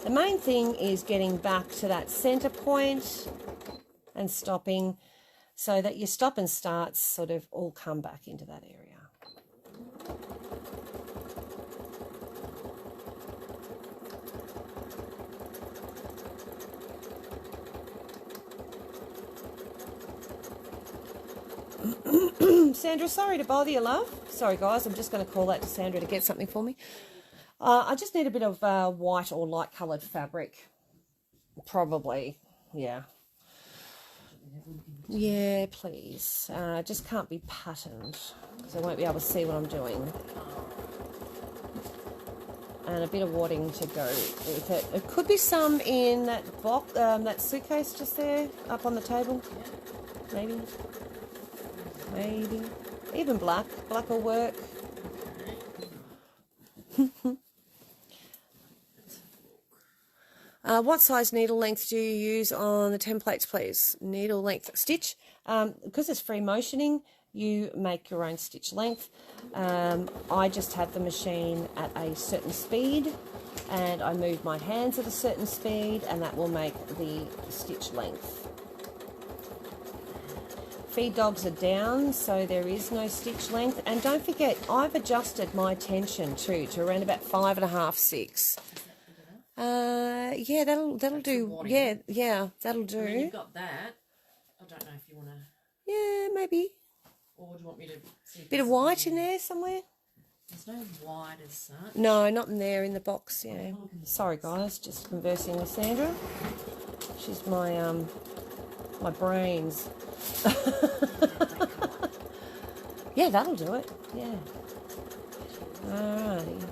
Speaker 1: The main thing is getting back to that center point and stopping so that your stop and starts sort of all come back into that area. Sandra, sorry to bother you, love. Sorry, guys, I'm just going to call that to Sandra to get something for me. I just need a bit of white or light-coloured fabric. Probably, yeah. Yeah, please. Just can't be patterned because I won't be able to see what I'm doing. And a bit of wadding to go with it. It could be some in that box, that suitcase just there, up on the table. Maybe. Maybe. Even black. Black will work. What size needle length do you use on the templates, please? Needle length. Stitch. Because it's free motioning, you make your own stitch length. I just have the machine at a certain speed, and I move my hands at a certain speed, and that will make the stitch length. Feed dogs are down, so there is no stitch length. And don't forget, I've adjusted my tension too to around about 5.5, 6. Yeah, that'll do. Yeah, that'll do.
Speaker 2: I mean, you've got that. I don't know if you want to.
Speaker 1: Yeah, maybe.
Speaker 2: Or do you want me to see?
Speaker 1: Bit of white in there somewhere.
Speaker 2: There's no white as such.
Speaker 1: No, not in there in the box. Yeah. Sorry, guys. Just conversing with Sandra. She's my my brains. Yeah, that'll do it. Yeah. Alrighty.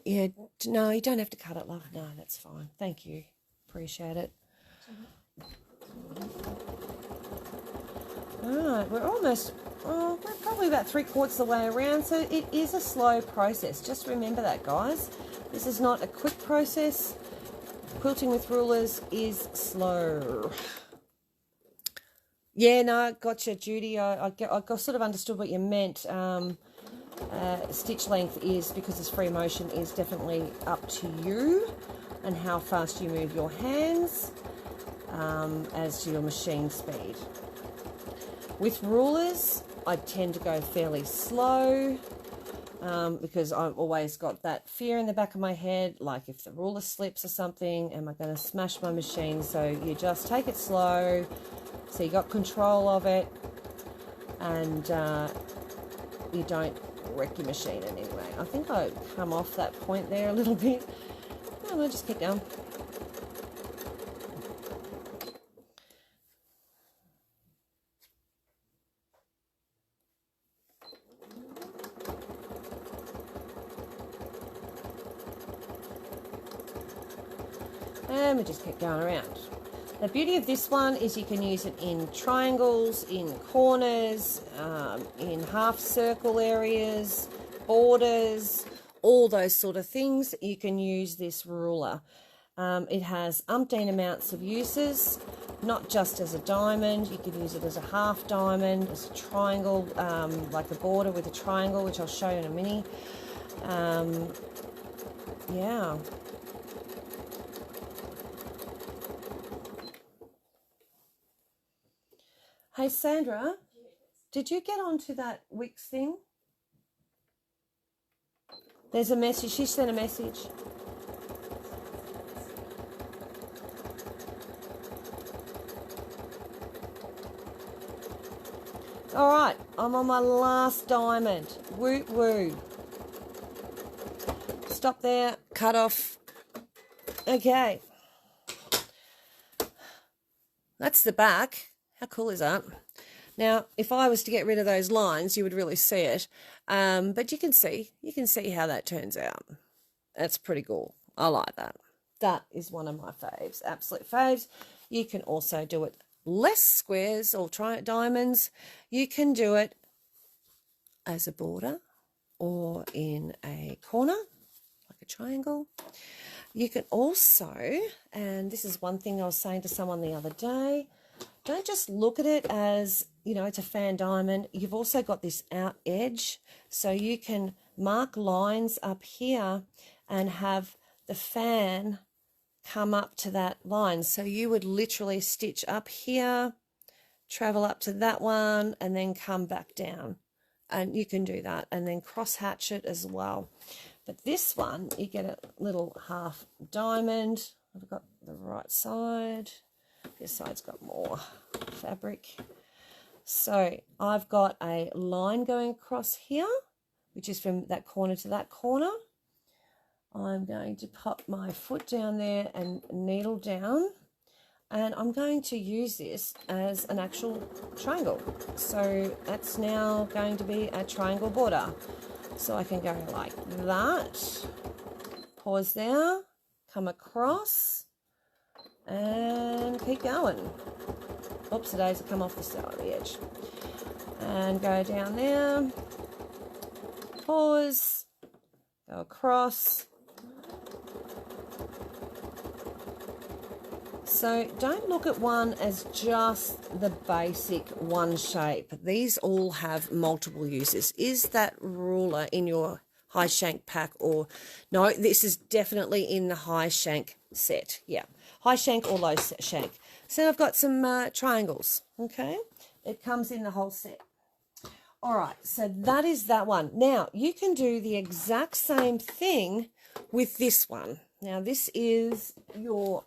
Speaker 1: Yeah, no, you don't have to cut it, love. No, that's fine. Thank you. Appreciate it. Alright, we're probably about 3/4 of the way around, so it is a slow process. Just remember that, guys. This is not a quick process. Quilting with rulers is slow. Yeah, no, gotcha, Judy. I sort of understood what you meant. Stitch length is, because it's free motion, is definitely up to you and how fast you move your hands as to your machine speed. With rulers, I tend to go fairly slow because I've always got that fear in the back of my head, like if the ruler slips or something, am I going to smash my machine? So you just take it slow, so you got control of it, and you don't wreck your machine in any way. I think I come off that point there a little bit. No, I'll just keep going. And we just keep going around. The beauty of this one is you can use it in triangles, in corners, in half circle areas, borders, all those sort of things. You can use this ruler. It has umpteen amounts of uses, not just as a diamond. You can use it as a half diamond, as a triangle, like a border with a triangle, which I'll show you in a minute. Yeah. Hey, Sandra, did you get onto that Wix thing? There's a message. She sent a message. All right, I'm on my last diamond. Woo woo. Stop there, cut off. Okay. That's the back. How cool is that? Now, if I was to get rid of those lines, you would really see it. But you can see how that turns out. That's pretty cool. I like that. That is one of my faves, absolute faves. You can also do it less squares or diamonds. You can do it as a border or in a corner, like a triangle. You can also, and this is one thing I was saying to someone the other day, don't just look at it as, you know, it's a fan diamond. You've also got this out edge, so you can mark lines up here and have the fan come up to that line. So you would literally stitch up here, travel up to that one, and then come back down. And you can do that, and then cross hatch it as well. But this one, you get a little half diamond. I've got the right side. This side's got more fabric. So I've got a line going across here, which is from that corner to that corner. I'm going to pop my foot down there and needle down. And I'm going to use this as an actual triangle. So that's now going to be a triangle border. So I can go like that, pause there, come across, and keep going. Oops, the days have come off the start of the edge. And go down there, pause, go across. So don't look at one as just the basic one shape. These all have multiple uses. Is that ruler in your high shank pack? Or no, this is definitely in the high shank set. Yeah, high shank or low shank. So I've got some triangles, okay? It comes in the whole set. All right, so that is that one. Now, you can do the exact same thing with this one. Now, this is your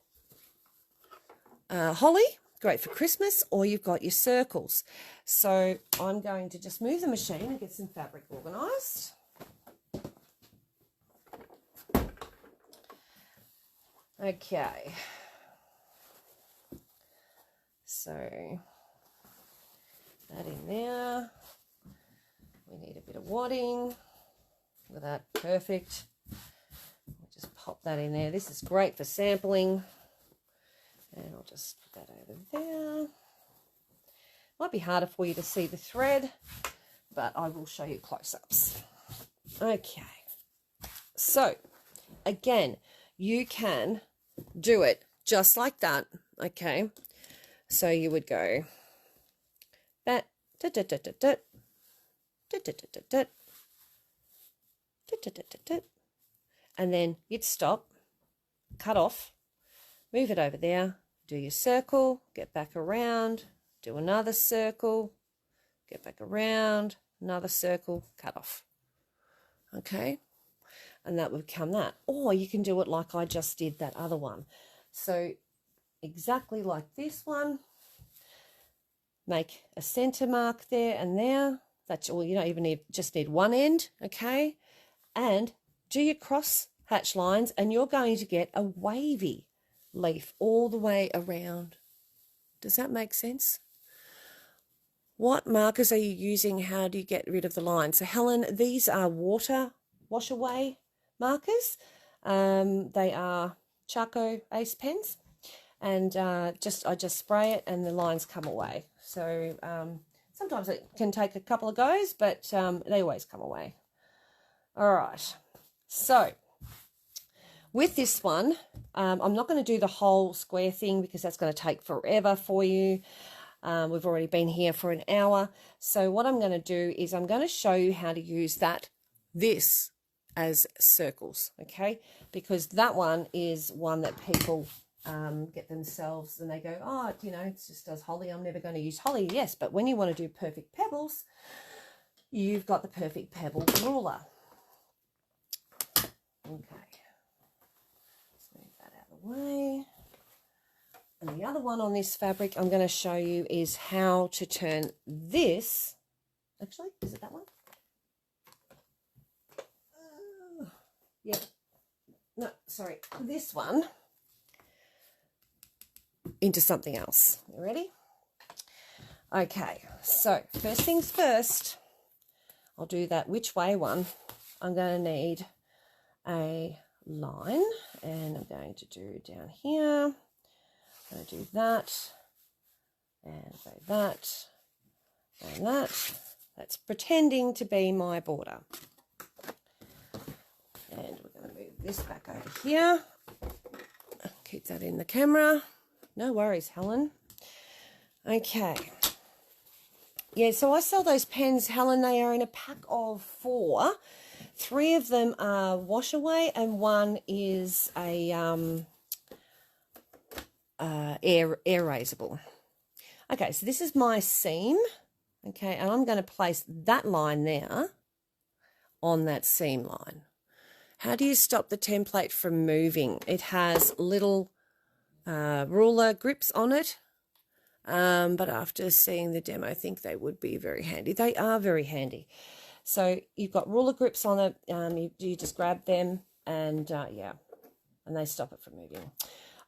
Speaker 1: holly, great for Christmas, or you've got your circles. So I'm going to just move the machine and get some fabric organised. Okay. So that in there. We need a bit of wadding. Look at that, perfect. We'll just pop that in there. This is great for sampling. And I'll just put that over there. Might be harder for you to see the thread, but I will show you close-ups. Okay. So, again, you can do it just like that, okay? So you would go back, and then you'd stop, cut off, move it over there, do your circle, get back around, do another circle, get back around, another circle, cut off. Okay? And that would become that. Or you can do it like I just did that other one. So exactly like this one, make a center mark there and there. That's all. You don't even need, just need one end, okay? And do your cross hatch lines, and you're going to get a wavy leaf all the way around. Does that make sense? What markers are you using? How do you get rid of the line? So Helen, these are water wash away markers. They are Charco Ace pens, and I just spray it and the lines come away. So sometimes it can take a couple of goes, but they always come away. All right, so with this one, I'm not going to do the whole square thing because that's going to take forever for you. We've already been here for an hour. So what I'm going to do is I'm going to show you how to use this as circles, okay? Because that one is one that people get themselves and they go, oh, you know, it just does holly. I'm never going to use holly. Yes, but when you want to do perfect pebbles, you've got the perfect pebble ruler. Okay. Let's move that out of the way. And the other one on this fabric I'm going to show you is how to turn this, actually, is it that one? Yeah. No, sorry, this one into something else. You ready? Okay, so first things first, I'll do that which way one. I'm going to need a line, and I'm going to do down here. I'm going to do that, and go that, and that. That's pretending to be my border. And we're going to move this back over here. Keep that in the camera. No worries, Helen. Okay. Yeah, so I sell those pens, Helen. They are in a pack of 4. 3 of them are wash away, and 1 is a air raisable. Okay, so this is my seam. Okay, and I'm going to place that line there on that seam line. How do you stop the template from moving? It has little ruler grips on it, but after seeing the demo, I think they would be very handy. They are very handy. So you've got ruler grips on it. You just grab them, and yeah, and they stop it from moving.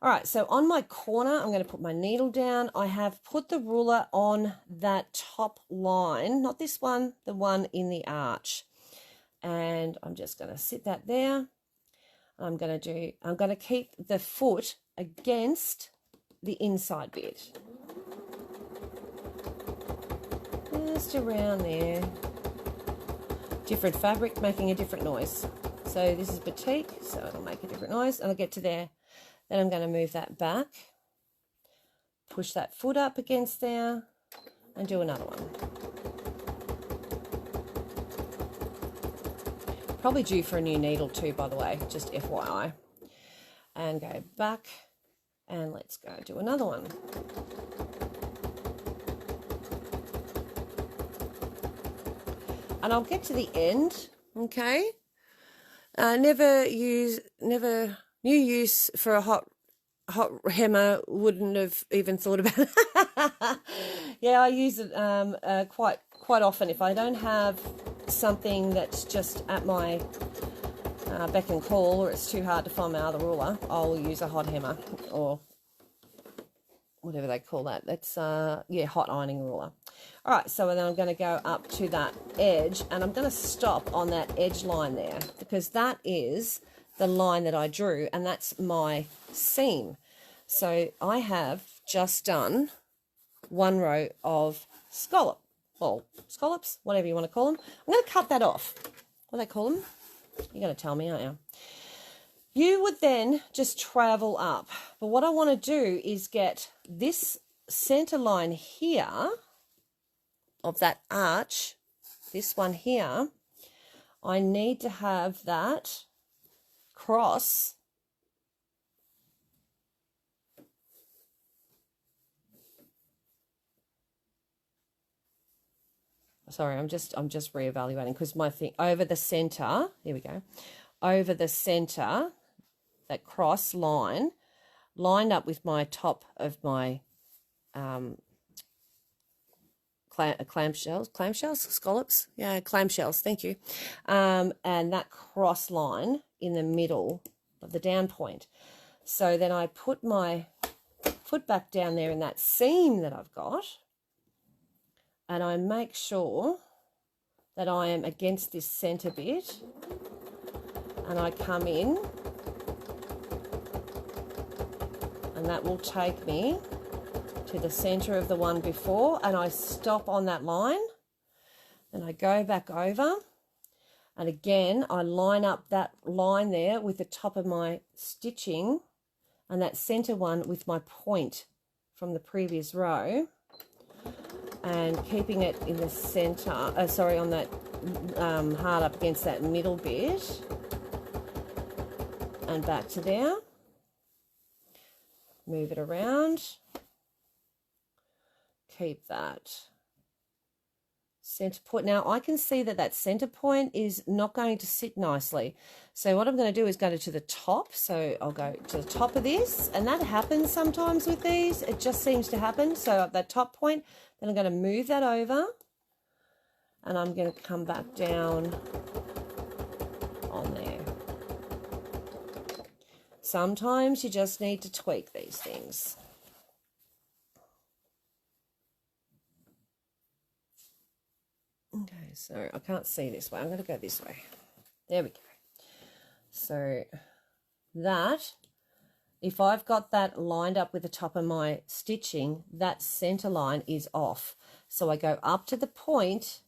Speaker 1: All right, so on my corner, I'm going to put my needle down. I have put the ruler on that top line, not this one, the one in the arch. And I'm just going to sit that there. I'm going to keep the foot against the inside bit. Just around there. Different fabric making a different noise. So this is batik, so it'll make a different noise. And I'll get to there. Then I'm going to move that back. Push that foot up against there and do another one. Probably due for a new needle too, by the way, just FYI. And go back, and let's go do another one. And I'll get to the end, okay? New use for a hot hammer, wouldn't have even thought about it. Yeah, I use it quite often. If I don't have something that's just at my beck and call, or it's too hard to find my other ruler, I'll use a hot hammer, or whatever they call that. That's yeah, hot ironing ruler. All right, so then I'm going to go up to that edge, and I'm going to stop on that edge line there, because that is the line that I drew, and that's my seam. So I have just done 1 row of scallops, whatever you want to call them. I'm going to cut that off. What do they call them? You're going to tell me, aren't you? You would then just travel up. But what I want to do is get this center line here of that arch, this one here. I need to have that cross sorry, I'm just reevaluating, because my thing over the center, here we go, over the center, that cross line lined up with my top of my scallops, yeah, clamshells, thank you, and that cross line in the middle of the down point. So then I put my foot back down there in that seam that I've got, and I make sure that I am against this center bit, and I come in, and that will take me to the center of the one before, and I stop on that line, and I go back over, and again I line up that line there with the top of my stitching, and that center one with my point from the previous row, and keeping it in the center, on that hard up against that middle bit, and back to there. Move it around. Keep that center point. Now I can see that that center point is not going to sit nicely. So what I'm going to do is go to the top. So I'll go to the top of this, and that happens sometimes with these. It just seems to happen. So at that top point, then I'm going to move that over, and I'm going to come back down on there. Sometimes you just need to tweak these things. Okay, so I can't see this way. I'm going to go this way. There we go. So that, if I've got that lined up with the top of my stitching, that center line is off. So I go up to the point,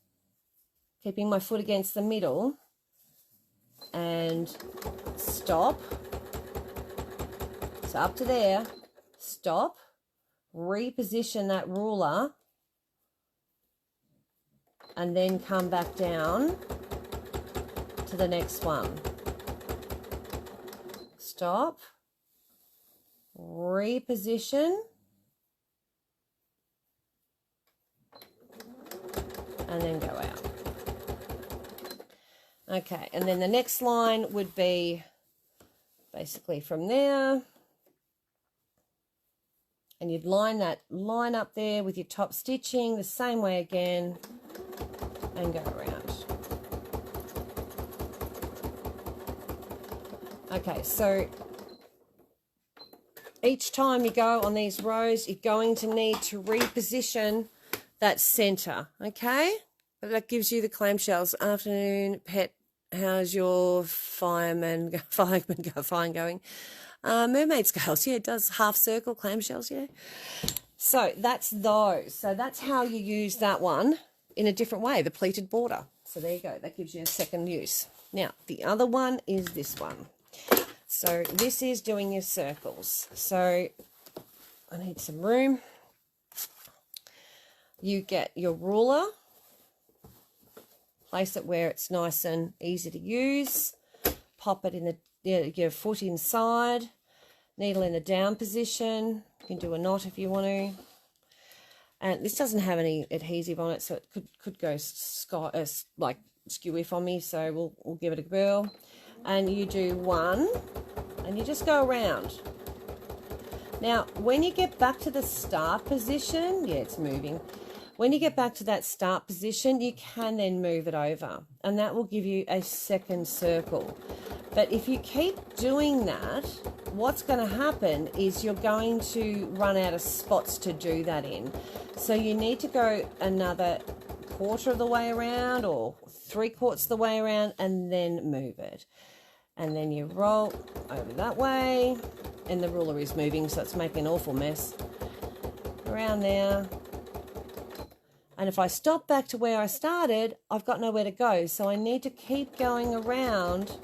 Speaker 1: keeping my foot against the middle, and stop. So up to there, stop, reposition that ruler, and then come back down to the next one. Stop, reposition, and then go out. Okay, and then the next line would be basically from there, and you'd line that line up there with your top stitching the same way again, and go around. Okay, so each time you go on these rows, you're going to need to reposition that center, okay? But that gives you the clamshells. Afternoon, pet, how's your fireman going? Mermaid scales, yeah, it does half circle clamshells, yeah. So that's those. So that's how you use that one in a different way, the pleated border. So there you go, that gives you a second use. Now, the other one is this one. So this is doing your circles. So I need some room. You get your ruler, place it where it's nice and easy to use, pop it in the, your foot inside, needle in the down position. You can do a knot if you want to. And this doesn't have any adhesive on it, so it could go like skewy on me, so we'll give it a whirl. And you do one, and you just go around. Now, when you get back to the start position, yeah, it's moving. When you get back to that start position, you can then move it over, and that will give you a second circle. But if you keep doing that, what's going to happen is you're going to run out of spots to do that in. So you need to go another quarter of the way around or 3/4 of the way around, and then move it. And then you roll over that way, and the ruler is moving, so it's making an awful mess. Around there. And if I stop back to where I started, I've got nowhere to go. So I need to keep going around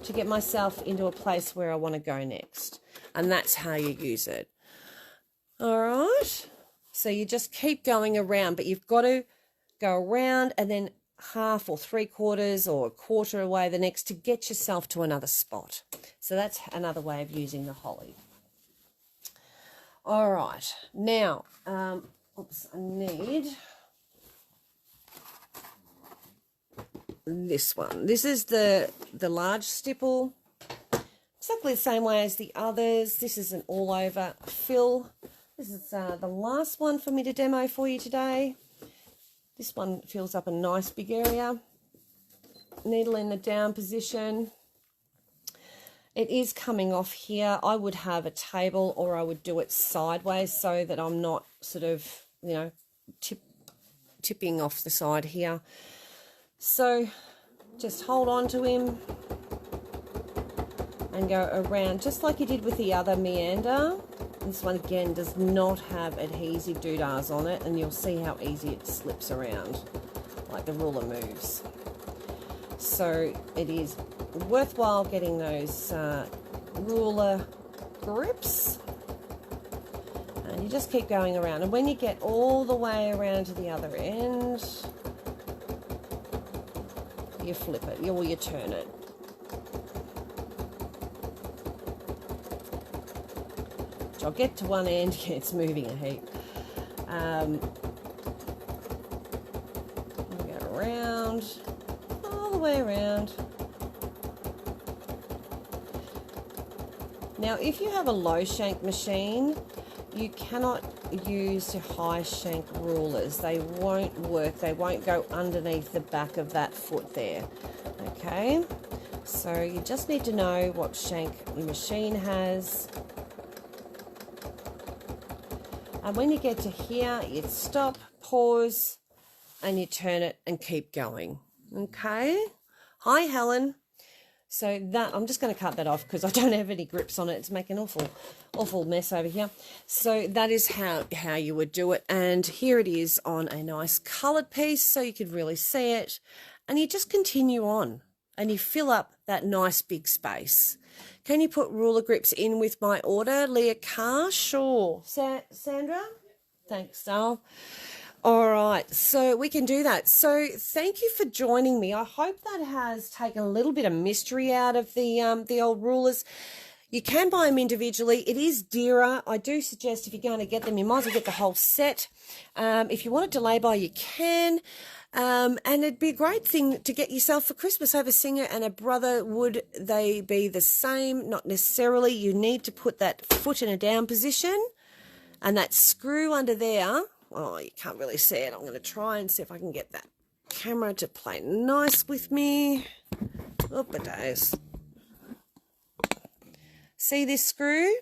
Speaker 1: to get myself into a place where I want to go next. And that's how you use it. All right. So you just keep going around, but you've got to go around and then half or 3/4 or a quarter away the next to get yourself to another spot. So that's another way of using the holly. All right. Now, oops, I need this one. This is the large stipple. Exactly the same way as the others. This is an all over fill. This is the last one for me to demo for you today. This one fills up a nice big area. Needle in the down position. It is coming off here. I would have a table, or I would do it sideways so that I'm not sort of, you know, tipping off the side here. So just hold on to him and go around just like you did with the other meander. This one again does not have adhesive doodahs on it, and you'll see how easy it slips around, like the ruler moves. So it is worthwhile getting those ruler grips, and you just keep going around. And when you get all the way around to the other end, you flip it, or you turn it. I'll get to one end, yeah, it's moving a heap. around, all the way around. Now, if you have a low shank machine, you cannot use high shank rulers. They won't work. They won't go underneath the back of that foot there. Okay, so you just need to know what shank your machine has. And when you get to here, you stop, pause, and you turn it and keep going. Okay. Hi, Helen. So that, I'm just going to cut that off because I don't have any grips on it. It's making an awful mess over here. So that is how you would do it. And here it is on a nice coloured piece so you could really see it. And you just continue on and you fill up that nice big space. Can you put ruler grips in with my order, Leah Carr? Sure. Sandra? Thanks, Dale. All right, so we can do that. So thank you for joining me. I hope that has taken a little bit of mystery out of the old rulers. You can buy them individually. It is dearer. I do suggest if you're going to get them, you might as well get the whole set. If you want it to lay by, you can. And it'd be a great thing to get yourself for Christmas. I have a singer and a brother. Would they be the same? Not necessarily. You need to put that foot in a down position and that screw under there. Oh, you can't really see it. I'm going to try and see if I can get that camera to play nice with me. Oop it goes. See this screw?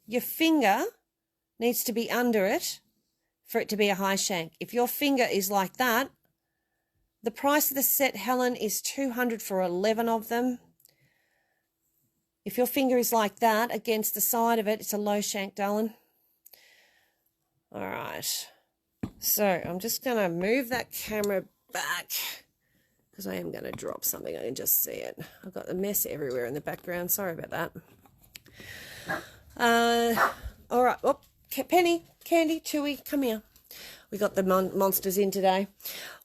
Speaker 1: Your finger needs to be under it for it to be a high shank. If your finger is like that, the price of the set, Helen, is $200 for 11 of them. If your finger is like that against the side of it, it's a low shank, darling. All right, so I'm just going to move that camera back because I am going to drop something. I can just see it. I've got the mess everywhere in the background. Sorry about that. All right. Oh, Penny, Candy, Chewy, come here. We got the monsters in today.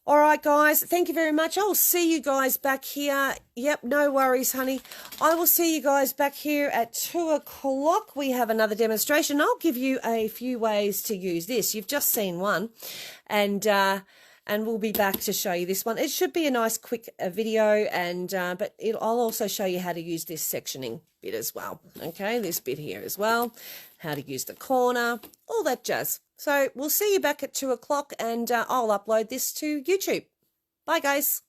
Speaker 1: All right, guys, thank you very much. I'll see you guys back here. Yep, no worries, honey. I will see you guys back here at 2 o'clock. We have another demonstration. I'll give you a few ways to use this. You've just seen one, and we'll be back to show you this one. It should be a nice quick video, and but I'll also show you how to use this sectioning bit as well. Okay, this bit here as well, how to use the corner, all that jazz. So we'll see you back at 2 o'clock, and I'll upload this to YouTube. Bye, guys.